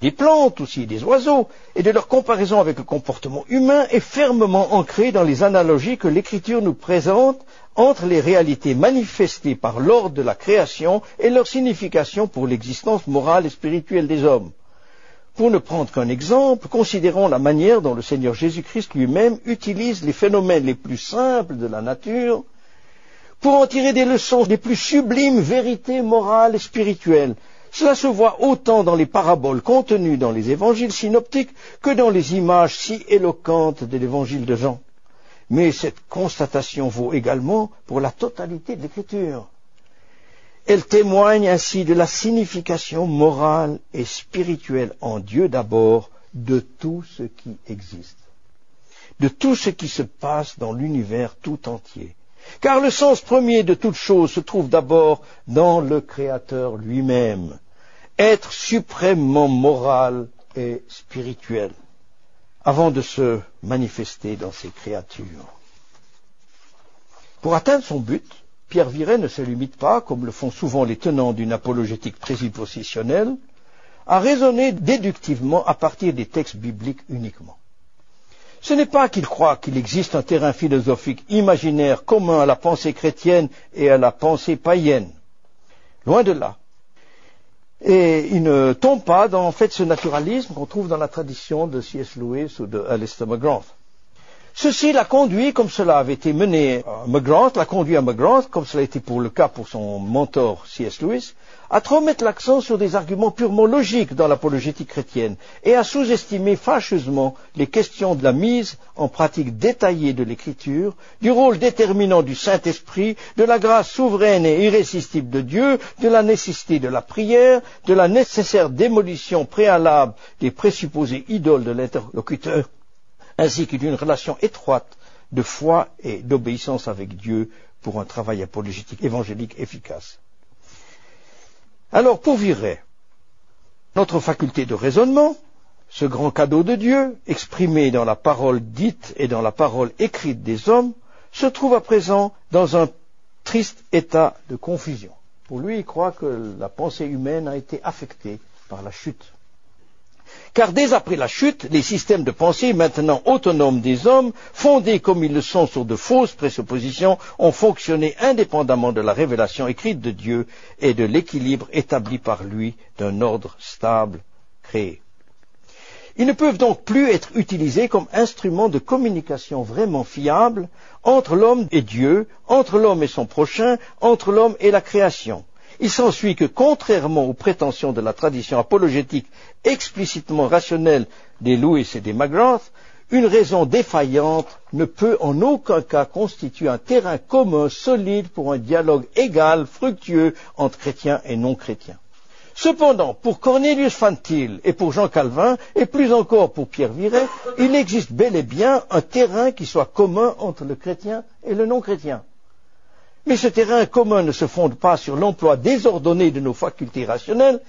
des plantes aussi, des oiseaux, et de leur comparaison avec le comportement humain est fermement ancrée dans les analogies que l'Écriture nous présente entre les réalités manifestées par l'ordre de la création et leur signification pour l'existence morale et spirituelle des hommes. Pour ne prendre qu'un exemple, considérons la manière dont le Seigneur Jésus-Christ lui-même utilise les phénomènes les plus simples de la nature pour en tirer des leçons des plus sublimes vérités morales et spirituelles. Cela se voit autant dans les paraboles contenues dans les évangiles synoptiques que dans les images si éloquentes de l'évangile de Jean. Mais cette constatation vaut également pour la totalité de l'Écriture. Elle témoigne ainsi de la signification morale et spirituelle en Dieu d'abord de tout ce qui existe, de tout ce qui se passe dans l'univers tout entier. Car le sens premier de toute chose se trouve d'abord dans le Créateur lui-même, être suprêmement moral et spirituel. avant de se manifester dans ses créatures. Pour atteindre son but, Pierre Viret ne se limite pas, comme le font souvent les tenants d'une apologétique présuppositionnelle, à raisonner déductivement à partir des textes bibliques uniquement. Ce n'est pas qu'il croit qu'il existe un terrain philosophique imaginaire commun à la pensée chrétienne et à la pensée païenne. Loin de là. Et il ne tombe pas dans, en fait, ce naturalisme qu'on trouve dans la tradition de C.S. Lewis ou de Alistair McGrath. Ceci l'a conduit, comme cela avait été mené à McGrath, comme cela a été le cas pour son mentor C.S. Lewis, à trop mettre l'accent sur des arguments purement logiques dans l'apologétique chrétienne et à sous-estimer fâcheusement les questions de la mise en pratique détaillée de l'écriture, du rôle déterminant du Saint-Esprit, de la grâce souveraine et irrésistible de Dieu, de la nécessité de la prière, de la nécessaire démolition préalable des présupposés idoles de l'interlocuteur, ainsi que d'une relation étroite de foi et d'obéissance avec Dieu pour un travail apologétique évangélique efficace. Alors, pour Viret, notre faculté de raisonnement, ce grand cadeau de Dieu, exprimé dans la parole dite et dans la parole écrite des hommes, se trouve à présent dans un triste état de confusion. Pour lui, il croit que la pensée humaine a été affectée par la chute. Car dès après la chute, les systèmes de pensée maintenant autonomes des hommes, fondés comme ils le sont sur de fausses présuppositions, ont fonctionné indépendamment de la révélation écrite de Dieu et de l'équilibre établi par lui d'un ordre stable créé. Ils ne peuvent donc plus être utilisés comme instruments de communication vraiment fiables entre l'homme et Dieu, entre l'homme et son prochain, entre l'homme et la création. Il s'ensuit que, contrairement aux prétentions de la tradition apologétique explicitement rationnelle des Lewis et des McGrath, une raison défaillante ne peut en aucun cas constituer un terrain commun solide pour un dialogue égal, fructueux entre chrétiens et non-chrétiens. Cependant, pour Cornelius Van Til et pour Jean Calvin, et plus encore pour Pierre Viret, il existe bel et bien un terrain qui soit commun entre le chrétien et le non-chrétien. Mais ce terrain commun ne se fonde pas sur l'emploi désordonné de nos facultés rationnelles,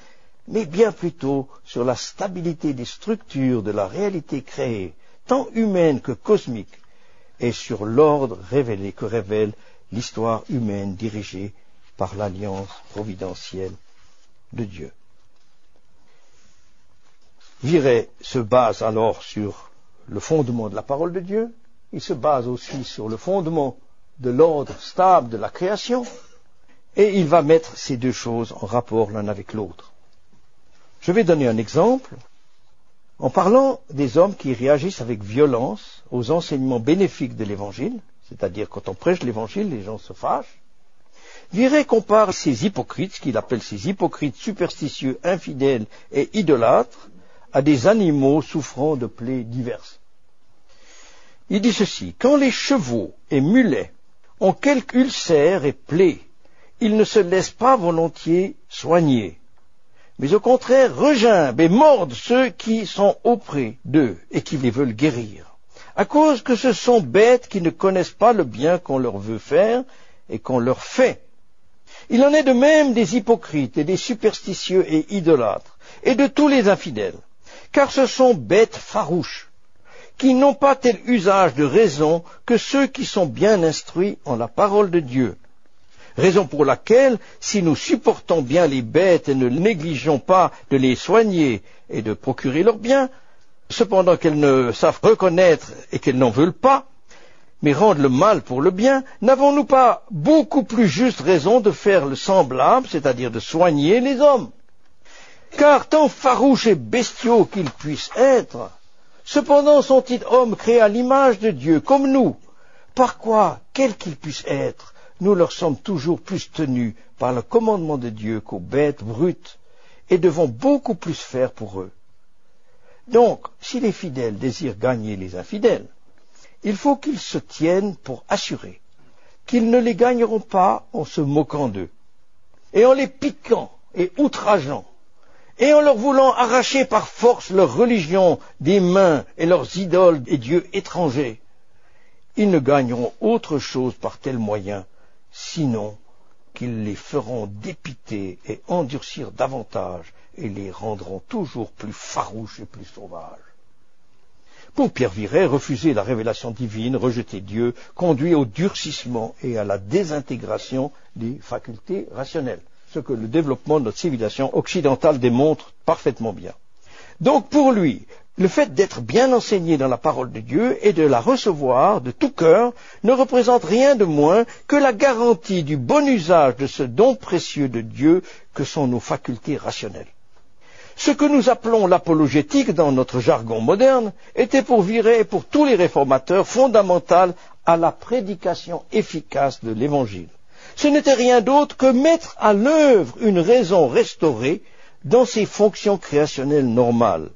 mais bien plutôt sur la stabilité des structures de la réalité créée, tant humaine que cosmique, et sur l'ordre révélé que révèle l'histoire humaine dirigée par l'alliance providentielle de Dieu. Viret se base alors sur le fondement de la parole de Dieu, il se base aussi sur le fondement de l'ordre stable de la création, et il va mettre ces deux choses en rapport l'un avec l'autre. Je vais donner un exemple en parlant des hommes qui réagissent avec violence aux enseignements bénéfiques de l'Évangile, c'est-à-dire quand on prêche l'Évangile, les gens se fâchent. Viret compare ces hypocrites, ce qu'il appelle ces hypocrites superstitieux, infidèles et idolâtres, à des animaux souffrant de plaies diverses. Il dit ceci: quand les chevaux et mulets ont quelque ulcère et plaie, ils ne se laissent pas volontiers soigner, mais au contraire regimbent et mordent ceux qui sont auprès d'eux et qui les veulent guérir, à cause que ce sont bêtes qui ne connaissent pas le bien qu'on leur veut faire et qu'on leur fait. Il en est de même des hypocrites et des superstitieux et idolâtres, et de tous les infidèles, car ce sont bêtes farouches, qui n'ont pas tel usage de raison que ceux qui sont bien instruits en la parole de Dieu. Raison pour laquelle, si nous supportons bien les bêtes et ne négligeons pas de les soigner et de procurer leur bien, cependant qu'elles ne savent reconnaître et qu'elles n'en veulent pas, mais rendent le mal pour le bien, n'avons-nous pas beaucoup plus juste raison de faire le semblable, c'est-à-dire de soigner les hommes? Car tant farouches et bestiaux qu'ils puissent être, cependant sont-ils hommes créés à l'image de Dieu, comme nous. Par quoi, quels qu'ils puissent être, nous leur sommes toujours plus tenus par le commandement de Dieu qu'aux bêtes brutes, et devons beaucoup plus faire pour eux. Donc, si les fidèles désirent gagner les infidèles, il faut qu'ils se tiennent pour assurés qu'ils ne les gagneront pas en se moquant d'eux, et en les piquant et outrageant, et en leur voulant arracher par force leur religion des mains et leurs idoles et dieux étrangers. Ils ne gagneront autre chose par tel moyen, sinon qu'ils les feront dépiter et endurcir davantage, et les rendront toujours plus farouches et plus sauvages. Pour Pierre Viret, refuser la révélation divine, rejeter Dieu, conduit au durcissement et à la désintégration des facultés rationnelles, ce que le développement de notre civilisation occidentale démontre parfaitement bien. Donc pour lui, le fait d'être bien enseigné dans la parole de Dieu et de la recevoir de tout cœur ne représente rien de moins que la garantie du bon usage de ce don précieux de Dieu que sont nos facultés rationnelles. Ce que nous appelons l'apologétique dans notre jargon moderne était pour Viret et pour tous les réformateurs fondamental à la prédication efficace de l'Évangile. Ce n'était rien d'autre que mettre à l'œuvre une raison restaurée dans ses fonctions créationnelles normales.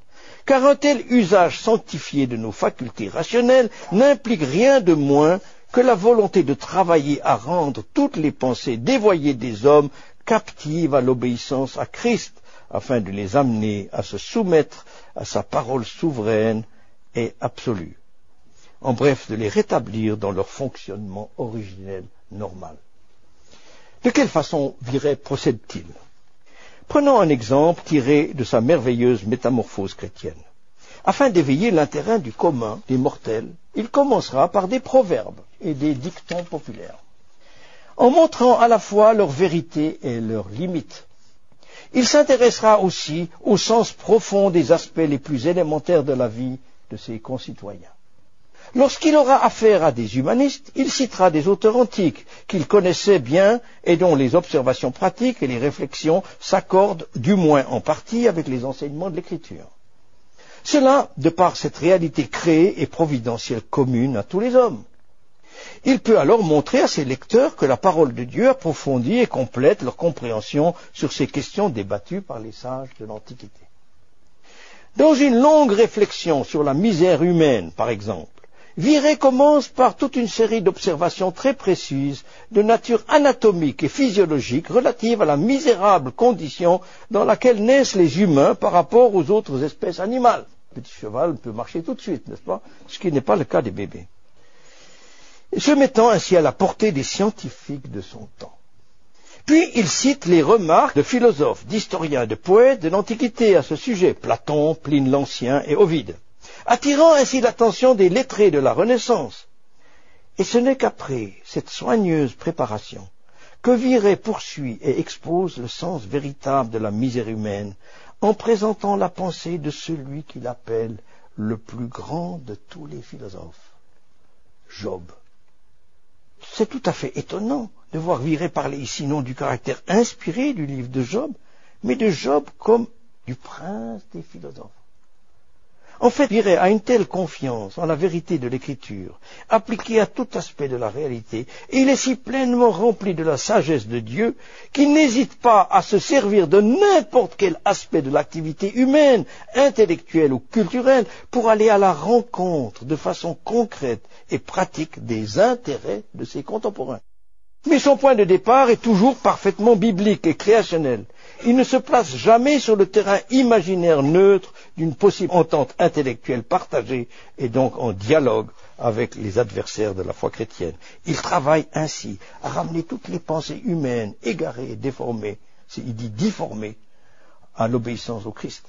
Car un tel usage sanctifié de nos facultés rationnelles n'implique rien de moins que la volonté de travailler à rendre toutes les pensées dévoyées des hommes captives à l'obéissance à Christ, afin de les amener à se soumettre à sa parole souveraine et absolue. En bref, de les rétablir dans leur fonctionnement originel normal. De quelle façon Viret procède-t-il? Prenons un exemple tiré de sa merveilleuse métamorphose chrétienne. Afin d'éveiller l'intérêt du commun des mortels, il commencera par des proverbes et des dictons populaires, en montrant à la fois leur vérité et leurs limites. Il s'intéressera aussi au sens profond des aspects les plus élémentaires de la vie de ses concitoyens. Lorsqu'il aura affaire à des humanistes, il citera des auteurs antiques qu'il connaissait bien et dont les observations pratiques et les réflexions s'accordent du moins en partie avec les enseignements de l'Écriture. Cela, de par cette réalité créée et providentielle commune à tous les hommes. Il peut alors montrer à ses lecteurs que la parole de Dieu approfondit et complète leur compréhension sur ces questions débattues par les sages de l'Antiquité. Dans une longue réflexion sur la misère humaine, par exemple, Viret commence par toute une série d'observations très précises de nature anatomique et physiologique relatives à la misérable condition dans laquelle naissent les humains par rapport aux autres espèces animales. Le petit cheval peut marcher tout de suite, n'est-ce pas? Ce qui n'est pas le cas des bébés. Se mettant ainsi à la portée des scientifiques de son temps. Puis il cite les remarques de philosophes, d'historiens, de poètes de l'Antiquité à ce sujet, Platon, Pline l'Ancien et Ovide, attirant ainsi l'attention des lettrés de la Renaissance. Et ce n'est qu'après cette soigneuse préparation que Viret poursuit et expose le sens véritable de la misère humaine en présentant la pensée de celui qu'il appelle le plus grand de tous les philosophes, Job. C'est tout à fait étonnant de voir Viret parler ici non du caractère inspiré du livre de Job, mais de Job comme du prince des philosophes. En fait, Viret a une telle confiance en la vérité de l'Écriture, appliquée à tout aspect de la réalité, et il est si pleinement rempli de la sagesse de Dieu, qu'il n'hésite pas à se servir de n'importe quel aspect de l'activité humaine, intellectuelle ou culturelle, pour aller à la rencontre de façon concrète et pratique des intérêts de ses contemporains. Mais son point de départ est toujours parfaitement biblique et créationnel. Il ne se place jamais sur le terrain imaginaire neutre d'une possible entente intellectuelle partagée et donc en dialogue avec les adversaires de la foi chrétienne. Il travaille ainsi à ramener toutes les pensées humaines égarées et déformées, il dit difformées, à l'obéissance au Christ.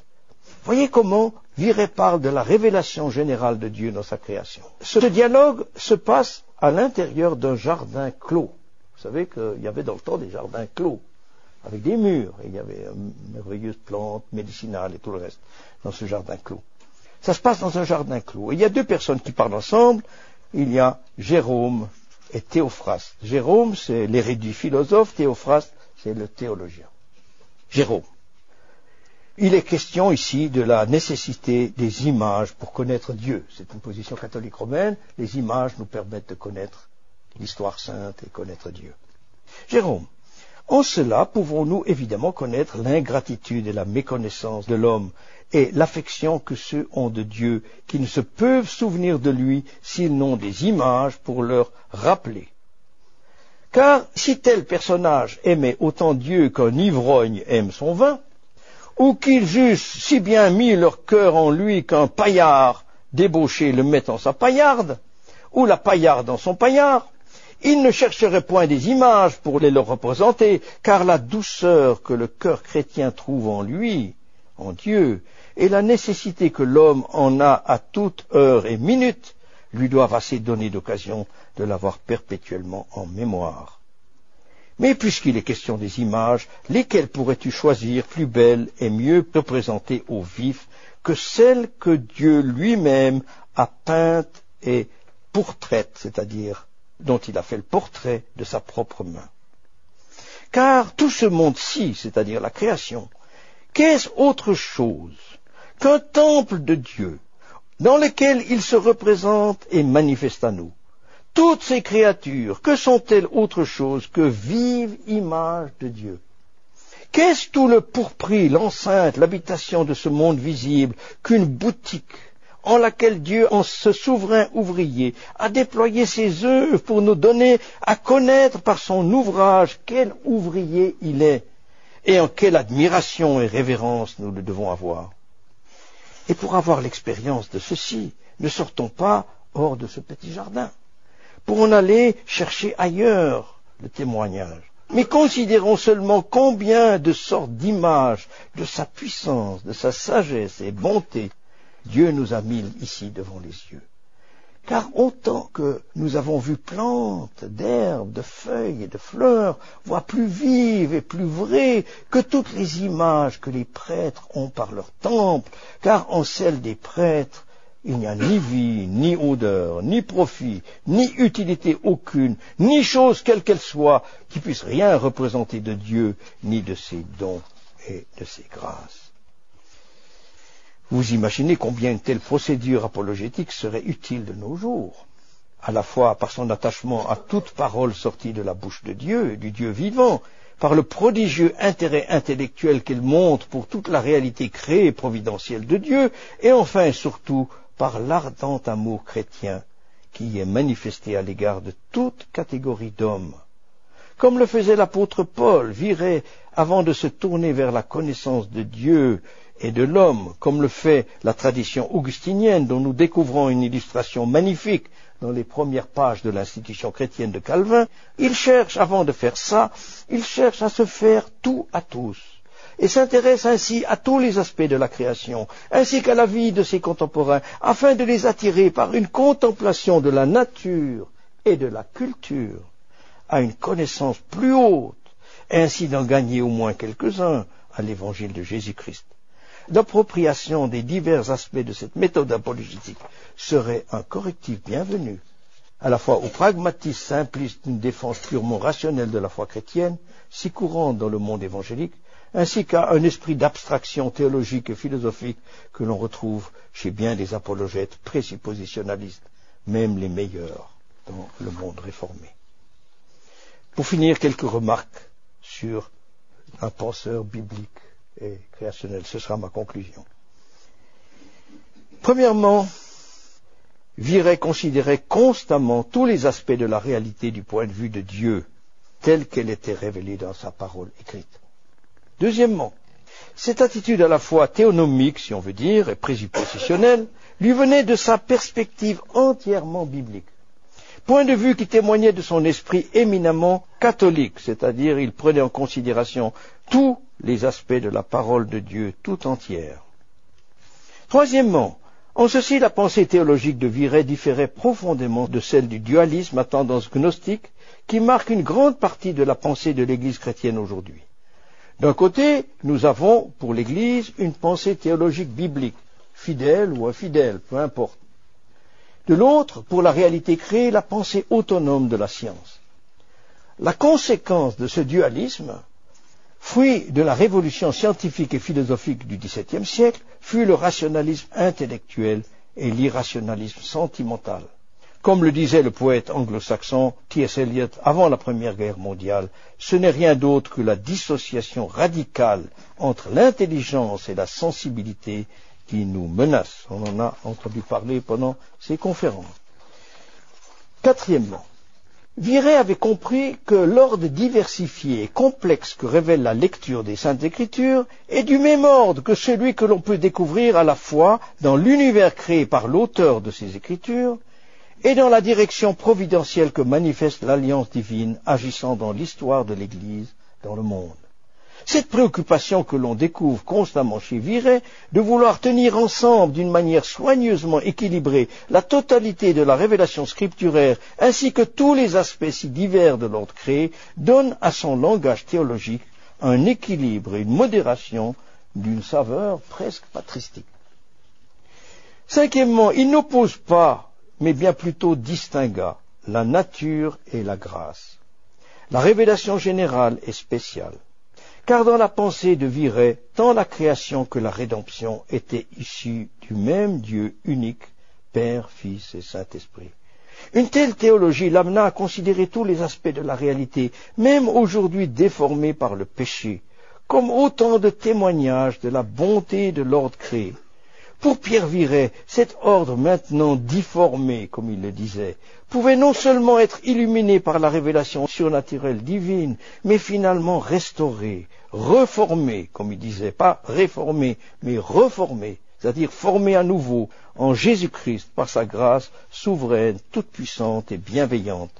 Voyez comment Viret parle de la révélation générale de Dieu dans sa création. Ce dialogue se passe à l'intérieur d'un jardin clos. Vous savez qu'il y avait dans le temps des jardins clos, avec des murs, et il y avait merveilleuses plantes médicinales et tout le reste dans ce jardin clos. Ça se passe dans un jardin clos. Et il y a deux personnes qui parlent ensemble. Il y a Jérôme et Théophraste. Jérôme, c'est l'érudit philosophe, Théophraste, c'est le théologien. Jérôme. Il est question ici de la nécessité des images pour connaître Dieu. C'est une position catholique romaine. Les images nous permettent de connaître l'histoire sainte et connaître Dieu. Jérôme, en cela pouvons-nous évidemment connaître l'ingratitude et la méconnaissance de l'homme et l'affection que ceux ont de Dieu qui ne se peuvent souvenir de lui s'ils n'ont des images pour leur rappeler. Car si tel personnage aimait autant Dieu qu'un ivrogne aime son vin, ou qu'ils eussent si bien mis leur cœur en lui qu'un paillard débauché le met en sa paillarde, ou la paillarde en son paillard, ils ne chercheraient point des images pour les leur représenter, car la douceur que le cœur chrétien trouve en lui en Dieu, et la nécessité que l'homme en a à toute heure et minute lui doivent assez donner d'occasion de l'avoir perpétuellement en mémoire. Mais puisqu'il est question des images, lesquelles pourrais-tu choisir plus belles et mieux représentées au vif que celles que Dieu lui-même a peintes et pourtraites, c'est-à-dire dont il a fait le portrait de sa propre main? Car tout ce monde-ci, c'est-à-dire la création, qu'est-ce autre chose qu'un temple de Dieu dans lequel il se représente et manifeste à nous? Toutes ces créatures, que sont-elles autre chose que vives images de Dieu? Qu'est-ce tout le pourpris, l'enceinte, l'habitation de ce monde visible qu'une boutique en laquelle Dieu, en ce souverain ouvrier, a déployé ses œuvres pour nous donner à connaître par son ouvrage quel ouvrier il est et en quelle admiration et révérence nous le devons avoir? Et pour avoir l'expérience de ceci, ne sortons pas hors de ce petit jardin, pour en aller chercher ailleurs le témoignage. Mais considérons seulement combien de sortes d'images de sa puissance, de sa sagesse et bonté Dieu nous a mis ici devant les yeux. Car autant que nous avons vu plantes, d'herbes, de feuilles et de fleurs, voix plus vives et plus vraies que toutes les images que les prêtres ont par leur temple, car en celles des prêtres, il n'y a ni vie, ni odeur, ni profit, ni utilité aucune, ni chose quelle qu'elle soit, qui puisse rien représenter de Dieu, ni de ses dons et de ses grâces. Vous imaginez combien une telle procédure apologétique serait utile de nos jours, à la fois par son attachement à toute parole sortie de la bouche de Dieu et du Dieu vivant, par le prodigieux intérêt intellectuel qu'elle montre pour toute la réalité créée et providentielle de Dieu, et enfin et surtout par l'ardent amour chrétien qui y est manifesté à l'égard de toute catégorie d'hommes. Comme le faisait l'apôtre Paul, viré avant de se tourner vers la connaissance de Dieu et de l'homme, comme le fait la tradition augustinienne, dont nous découvrons une illustration magnifique dans les premières pages de l'institution chrétienne de Calvin, il cherche, avant de faire ça, il cherche à se faire tout à tous, et s'intéresse ainsi à tous les aspects de la création, ainsi qu'à la vie de ses contemporains, afin de les attirer par une contemplation de la nature et de la culture à une connaissance plus haute, et ainsi d'en gagner au moins quelques-uns à l'évangile de Jésus-Christ. L'appropriation des divers aspects de cette méthode apologétique serait un correctif bienvenu, à la fois au pragmatisme simpliste d'une défense purement rationnelle de la foi chrétienne, si courante dans le monde évangélique, ainsi qu'à un esprit d'abstraction théologique et philosophique que l'on retrouve chez bien des apologètes présuppositionnalistes, même les meilleurs dans le monde réformé. Pour finir, quelques remarques sur un penseur biblique et créationnel. Ce sera ma conclusion. Premièrement, Viret considérait constamment tous les aspects de la réalité du point de vue de Dieu, telle qu'elle était révélée dans sa parole écrite. Deuxièmement, cette attitude à la fois théonomique, si on veut dire, et présuppositionnelle, lui venait de sa perspective entièrement biblique. Point de vue qui témoignait de son esprit éminemment catholique, c'est-à-dire il prenait en considération tous les aspects de la parole de Dieu tout entière. Troisièmement, en ceci la pensée théologique de Viret différait profondément de celle du dualisme à tendance gnostique qui marque une grande partie de la pensée de l'Église chrétienne aujourd'hui. D'un côté, nous avons pour l'Église une pensée théologique biblique, fidèle ou infidèle, peu importe. De l'autre, pour la réalité créée, la pensée autonome de la science. La conséquence de ce dualisme, fruit de la révolution scientifique et philosophique du XVIIe siècle, fut le rationalisme intellectuel et l'irrationalisme sentimental. Comme le disait le poète anglo-saxon T.S. Eliot avant la Première Guerre mondiale, ce n'est rien d'autre que la dissociation radicale entre l'intelligence et la sensibilité qui nous menace. On en a entendu parler pendant ces conférences. Quatrièmement, Viret avait compris que l'ordre diversifié et complexe que révèle la lecture des Saintes Écritures est du même ordre que celui que l'on peut découvrir à la fois dans l'univers créé par l'auteur de ces Écritures et dans la direction providentielle que manifeste l'alliance divine agissant dans l'histoire de l'Église dans le monde. Cette préoccupation que l'on découvre constamment chez Viret, de vouloir tenir ensemble d'une manière soigneusement équilibrée la totalité de la révélation scripturaire ainsi que tous les aspects si divers de l'ordre créé, donne à son langage théologique un équilibre et une modération d'une saveur presque patristique. Cinquièmement, il n'oppose pas, mais bien plutôt distingua la nature et la grâce. La révélation générale est spéciale, car dans la pensée de Viret, tant la création que la rédemption étaient issues du même Dieu unique, Père, Fils et Saint-Esprit. Une telle théologie l'amena à considérer tous les aspects de la réalité, même aujourd'hui déformés par le péché, comme autant de témoignages de la bonté de l'ordre créé. Pour Pierre Viret, cet ordre maintenant difformé, comme il le disait, pouvait non seulement être illuminé par la révélation surnaturelle divine, mais finalement restauré, reformé, comme il disait, pas réformé, mais reformé, c'est-à-dire formé à nouveau en Jésus-Christ par sa grâce souveraine, toute puissante et bienveillante.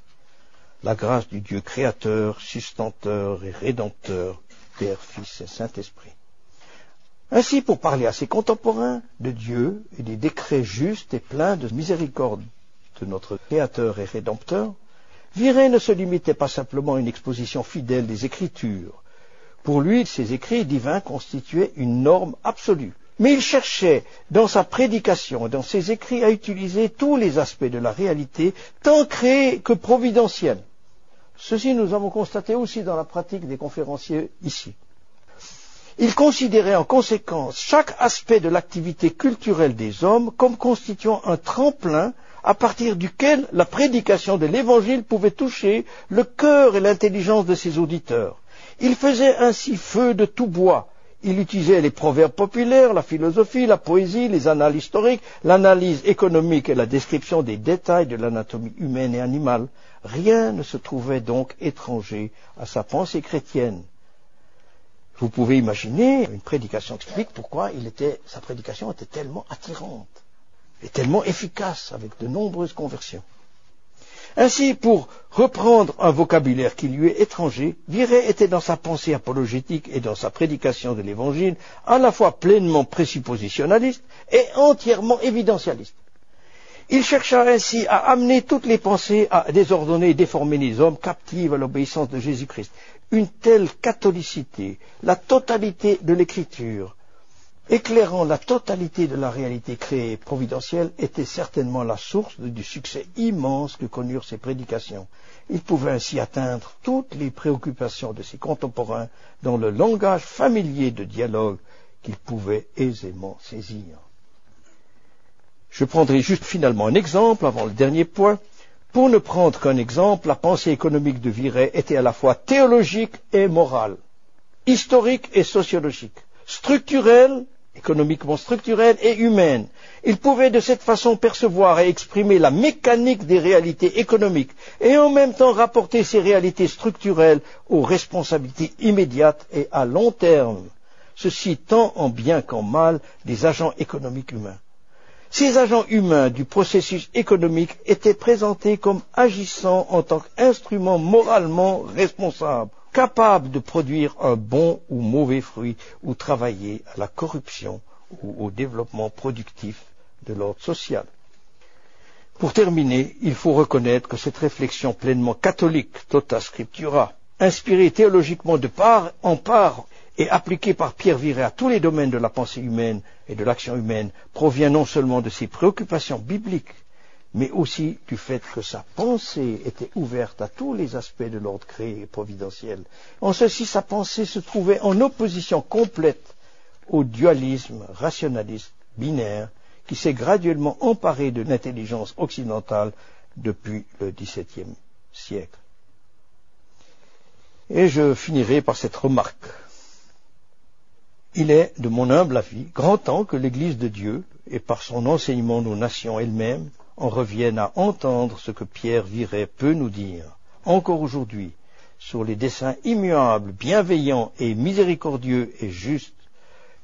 La grâce du Dieu créateur, sustenteur et rédempteur, Père, Fils et Saint-Esprit. Ainsi, pour parler à ses contemporains de Dieu et des décrets justes et pleins de miséricorde de notre Créateur et Rédempteur, Viret ne se limitait pas simplement à une exposition fidèle des Écritures. Pour lui, ces écrits divins constituaient une norme absolue. Mais il cherchait, dans sa prédication et dans ses écrits, à utiliser tous les aspects de la réalité, tant créés que providentiels. Ceci, nous avons constaté aussi dans la pratique des conférenciers ici. Il considérait en conséquence chaque aspect de l'activité culturelle des hommes comme constituant un tremplin à partir duquel la prédication de l'Évangile pouvait toucher le cœur et l'intelligence de ses auditeurs. Il faisait ainsi feu de tout bois. Il utilisait les proverbes populaires, la philosophie, la poésie, les annales historiques, l'analyse économique et la description des détails de l'anatomie humaine et animale. Rien ne se trouvait donc étranger à sa pensée chrétienne. Vous pouvez imaginer, une prédication explique pourquoi sa prédication était tellement attirante et tellement efficace avec de nombreuses conversions. Ainsi, pour reprendre un vocabulaire qui lui est étranger, Viret était dans sa pensée apologétique et dans sa prédication de l'Évangile à la fois pleinement présuppositionnaliste et entièrement évidentialiste. Il chercha ainsi à amener toutes les pensées à désordonner et déformer les hommes captives à l'obéissance de Jésus-Christ. Une telle catholicité, la totalité de l'Écriture, éclairant la totalité de la réalité créée et providentielle, était certainement la source du succès immense que connurent ses prédications. Il pouvait ainsi atteindre toutes les préoccupations de ses contemporains dans le langage familier de dialogue qu'il pouvait aisément saisir. Je prendrai juste finalement un exemple avant le dernier point. Pour ne prendre qu'un exemple, la pensée économique de Viret était à la fois théologique et morale, historique et sociologique, structurelle, économiquement structurelle et humaine. Il pouvait de cette façon percevoir et exprimer la mécanique des réalités économiques et en même temps rapporter ces réalités structurelles aux responsabilités immédiates et à long terme, ceci tant en bien qu'en mal des agents économiques humains. Ces agents humains du processus économique étaient présentés comme agissant en tant qu'instruments moralement responsables, capables de produire un bon ou mauvais fruit ou travailler à la corruption ou au développement productif de l'ordre social. Pour terminer, il faut reconnaître que cette réflexion pleinement catholique, tota scriptura, inspirée théologiquement de part en part, et appliquée par Pierre Viret à tous les domaines de la pensée humaine et de l'action humaine, provient non seulement de ses préoccupations bibliques, mais aussi du fait que sa pensée était ouverte à tous les aspects de l'ordre créé et providentiel. En ceci, sa pensée se trouvait en opposition complète au dualisme rationaliste binaire qui s'est graduellement emparé de l'intelligence occidentale depuis le XVIIe siècle. Et je finirai par cette remarque. Il est, de mon humble avis, grand temps que l'Église de Dieu, et par son enseignement nos nations elles-mêmes, en reviennent à entendre ce que Pierre Viret peut nous dire, encore aujourd'hui, sur les desseins immuables, bienveillants et miséricordieux et justes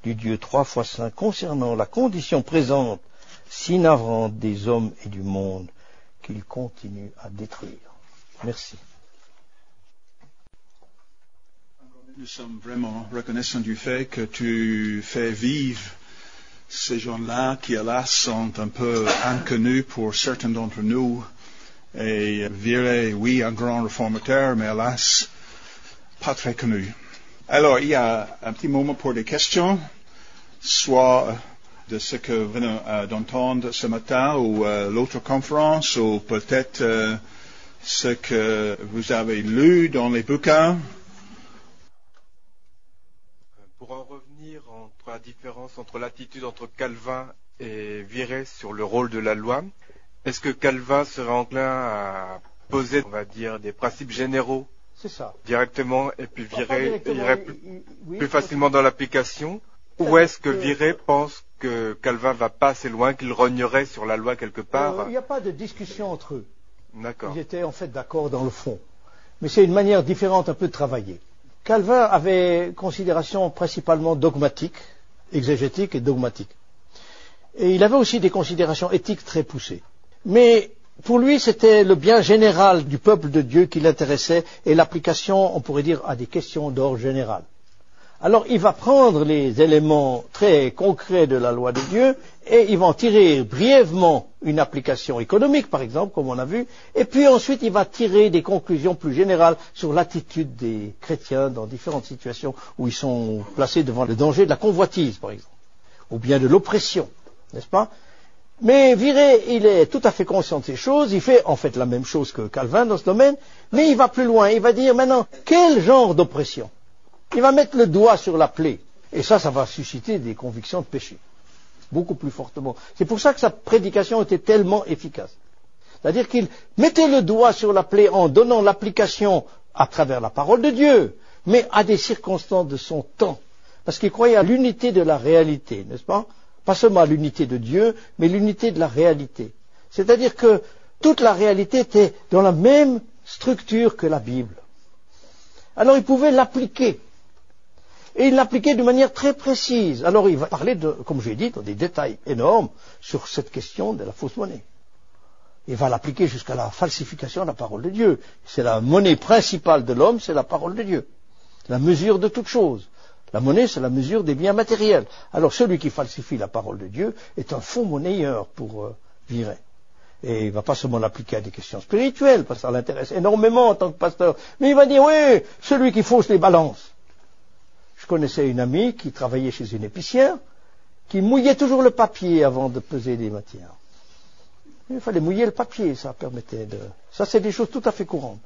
du Dieu trois fois saint concernant la condition présente, si navrante des hommes et du monde, qu'il continue à détruire. Merci. Nous sommes vraiment reconnaissants du fait que tu fais vivre ces gens-là qui, hélas, sont un peu inconnus pour certains d'entre nous. Et Viret, oui, un grand réformateur, mais hélas, pas très connu. Alors, il y a un petit moment pour des questions, soit de ce que vous venez d'entendre ce matin ou l'autre conférence, ou peut-être ce que vous avez lu dans les bouquins. Pour en revenir entre la différence entre l'attitude entre Calvin et Viret sur le rôle de la loi, est-ce que Calvin serait enclin à poser, on va dire, des principes généraux directement, et puis Viret irait plus facilement dans l'application? Ou est-ce que Viret pense que Calvin va pas assez loin, qu'il rognerait sur la loi quelque part? Il n'y a pas de discussion entre eux. D'accord. Ils étaient en fait d'accord dans le fond. Mais c'est une manière différente un peu de travailler. Calvin avait considérations principalement dogmatiques, exégétiques et dogmatiques. Et il avait aussi des considérations éthiques très poussées. Mais pour lui, c'était le bien général du peuple de Dieu qui l'intéressait et l'application, on pourrait dire, à des questions d'ordre général. Alors il va prendre les éléments très concrets de la loi de Dieu et il va en tirer brièvement une application économique, par exemple, comme on a vu, et puis ensuite il va tirer des conclusions plus générales sur l'attitude des chrétiens dans différentes situations où ils sont placés devant le danger de la convoitise, par exemple, ou bien de l'oppression, n'est-ce pas? Mais Viret, il est tout à fait conscient de ces choses, il fait en fait la même chose que Calvin dans ce domaine, mais il va plus loin, il va dire maintenant, quel genre d'oppression? Il va mettre le doigt sur la plaie. Et ça va susciter des convictions de péché. Beaucoup plus fortement. C'est pour ça que sa prédication était tellement efficace. C'est-à-dire qu'il mettait le doigt sur la plaie en donnant l'application à travers la parole de Dieu, mais à des circonstances de son temps. Parce qu'il croyait à l'unité de la réalité, n'est-ce pas? Pas seulement à l'unité de Dieu, mais l'unité de la réalité. C'est-à-dire que toute la réalité était dans la même structure que la Bible. Alors il pouvait l'appliquer. Et il l'appliquait de manière très précise. Alors il va parler, comme j'ai dit, dans des détails énormes sur cette question de la fausse monnaie. Il va l'appliquer jusqu'à la falsification de la parole de Dieu. C'est la monnaie principale de l'homme, c'est la parole de Dieu. La mesure de toute chose. La monnaie, c'est la mesure des biens matériels. Alors celui qui falsifie la parole de Dieu est un faux monnayeur pour Viret. Et il ne va pas seulement l'appliquer à des questions spirituelles, parce que ça l'intéresse énormément en tant que pasteur. Mais il va dire, oui, celui qui fausse les balances. Je connaissais une amie qui travaillait chez une épicière, qui mouillait toujours le papier avant de peser des matières. Il fallait mouiller le papier, ça permettait de... Ça, c'est des choses tout à fait courantes.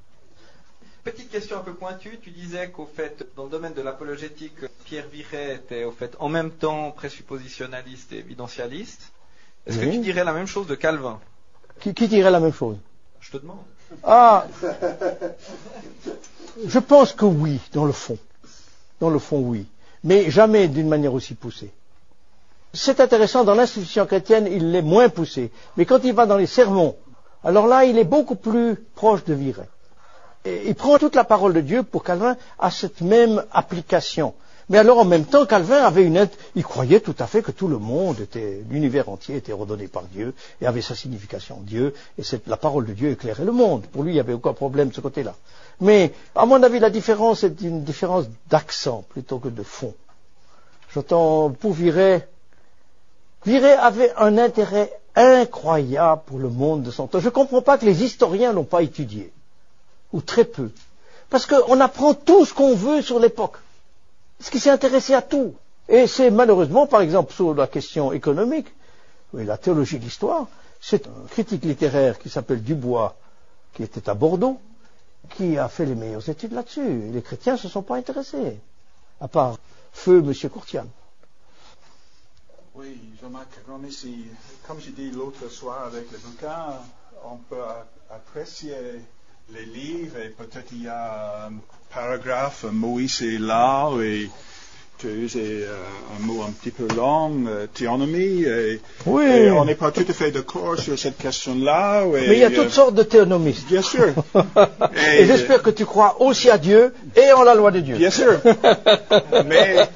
Petite question un peu pointue, tu disais qu'au fait, dans le domaine de l'apologétique, Pierre Viret était au fait en même temps présuppositionnaliste et évidentialiste. Est-ce que tu dirais la même chose de Calvin? Qui dirait la même chose? Je te demande. Ah, je pense que oui, dans le fond. Dans le fond, oui. Mais jamais d'une manière aussi poussée. C'est intéressant, dans l'institution chrétienne, il l'est moins poussé. Mais quand il va dans les sermons, alors là, il est beaucoup plus proche de Viret. Et il prend toute la parole de Dieu pour Calvin à cette même application. Mais alors, en même temps, Calvin il croyait tout à fait que tout le monde l'univers entier était redonné par Dieu et avait sa signification. Dieu, et la parole de Dieu éclairait le monde. Pour lui, il n'y avait aucun problème de ce côté-là. Mais, à mon avis, la différence est une différence d'accent plutôt que de fond. J'entends, pour Viret avait un intérêt incroyable pour le monde de son temps. Je ne comprends pas que les historiens ne l'ont pas étudié. Ou très peu. Parce qu'on apprend tout ce qu'on veut sur l'époque. Parce qu'il s'est intéressé à tout. Et c'est malheureusement, par exemple, sur la question économique, oui, la théologie de l'histoire, c'est un critique littéraire qui s'appelle Dubois, qui était à Bordeaux, qui a fait les meilleures études là-dessus. Les chrétiens ne se sont pas intéressés, à part feu M. Courtial. Oui, Jean-Marc, comme j'ai dit l'autre soir avec le bouquin, on peut apprécier les livres et peut-être il y a un paragraphe, Moïse est là et tu as usé un mot un petit peu long, théonomie, Oui. et on n'est pas tout à fait d'accord sur cette question-là. Mais il y a toutes sortes de théonomistes. Bien sûr. Et j'espère que tu crois aussi à Dieu et en la loi de Dieu. Bien sûr. Mais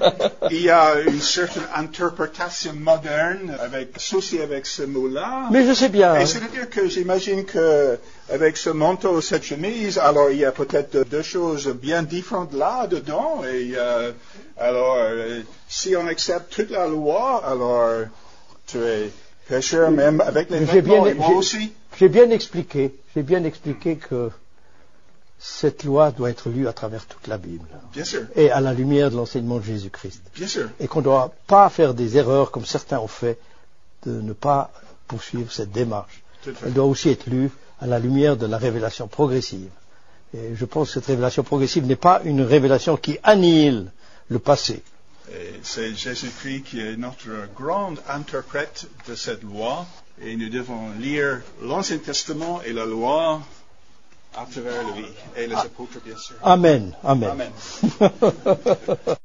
il y a une certaine interprétation moderne associée avec ce mot-là. Mais je sais bien. Et c'est-à-dire que j'imagine que avec ce manteau, cette chemise, alors il y a peut-être deux choses bien différentes là-dedans. Et si on accepte toute la loi, alors tu es pécheur même avec les vêtements, et moi aussi. J'ai bien expliqué que cette loi doit être lue à travers toute la Bible. Bien sûr. Et à la lumière de l'enseignement de Jésus-Christ. Bien sûr. Et qu'on ne doit pas faire des erreurs comme certains ont fait, de ne pas poursuivre cette démarche. Elle doit aussi être lue à la lumière de la révélation progressive. Et je pense que cette révélation progressive n'est pas une révélation qui annihile le passé. Et c'est Jésus-Christ qui est notre grand interprète de cette loi. Et nous devons lire l'Ancien Testament et la loi à travers lui. Et les apôtres, bien sûr. Amen. Amen. Amen.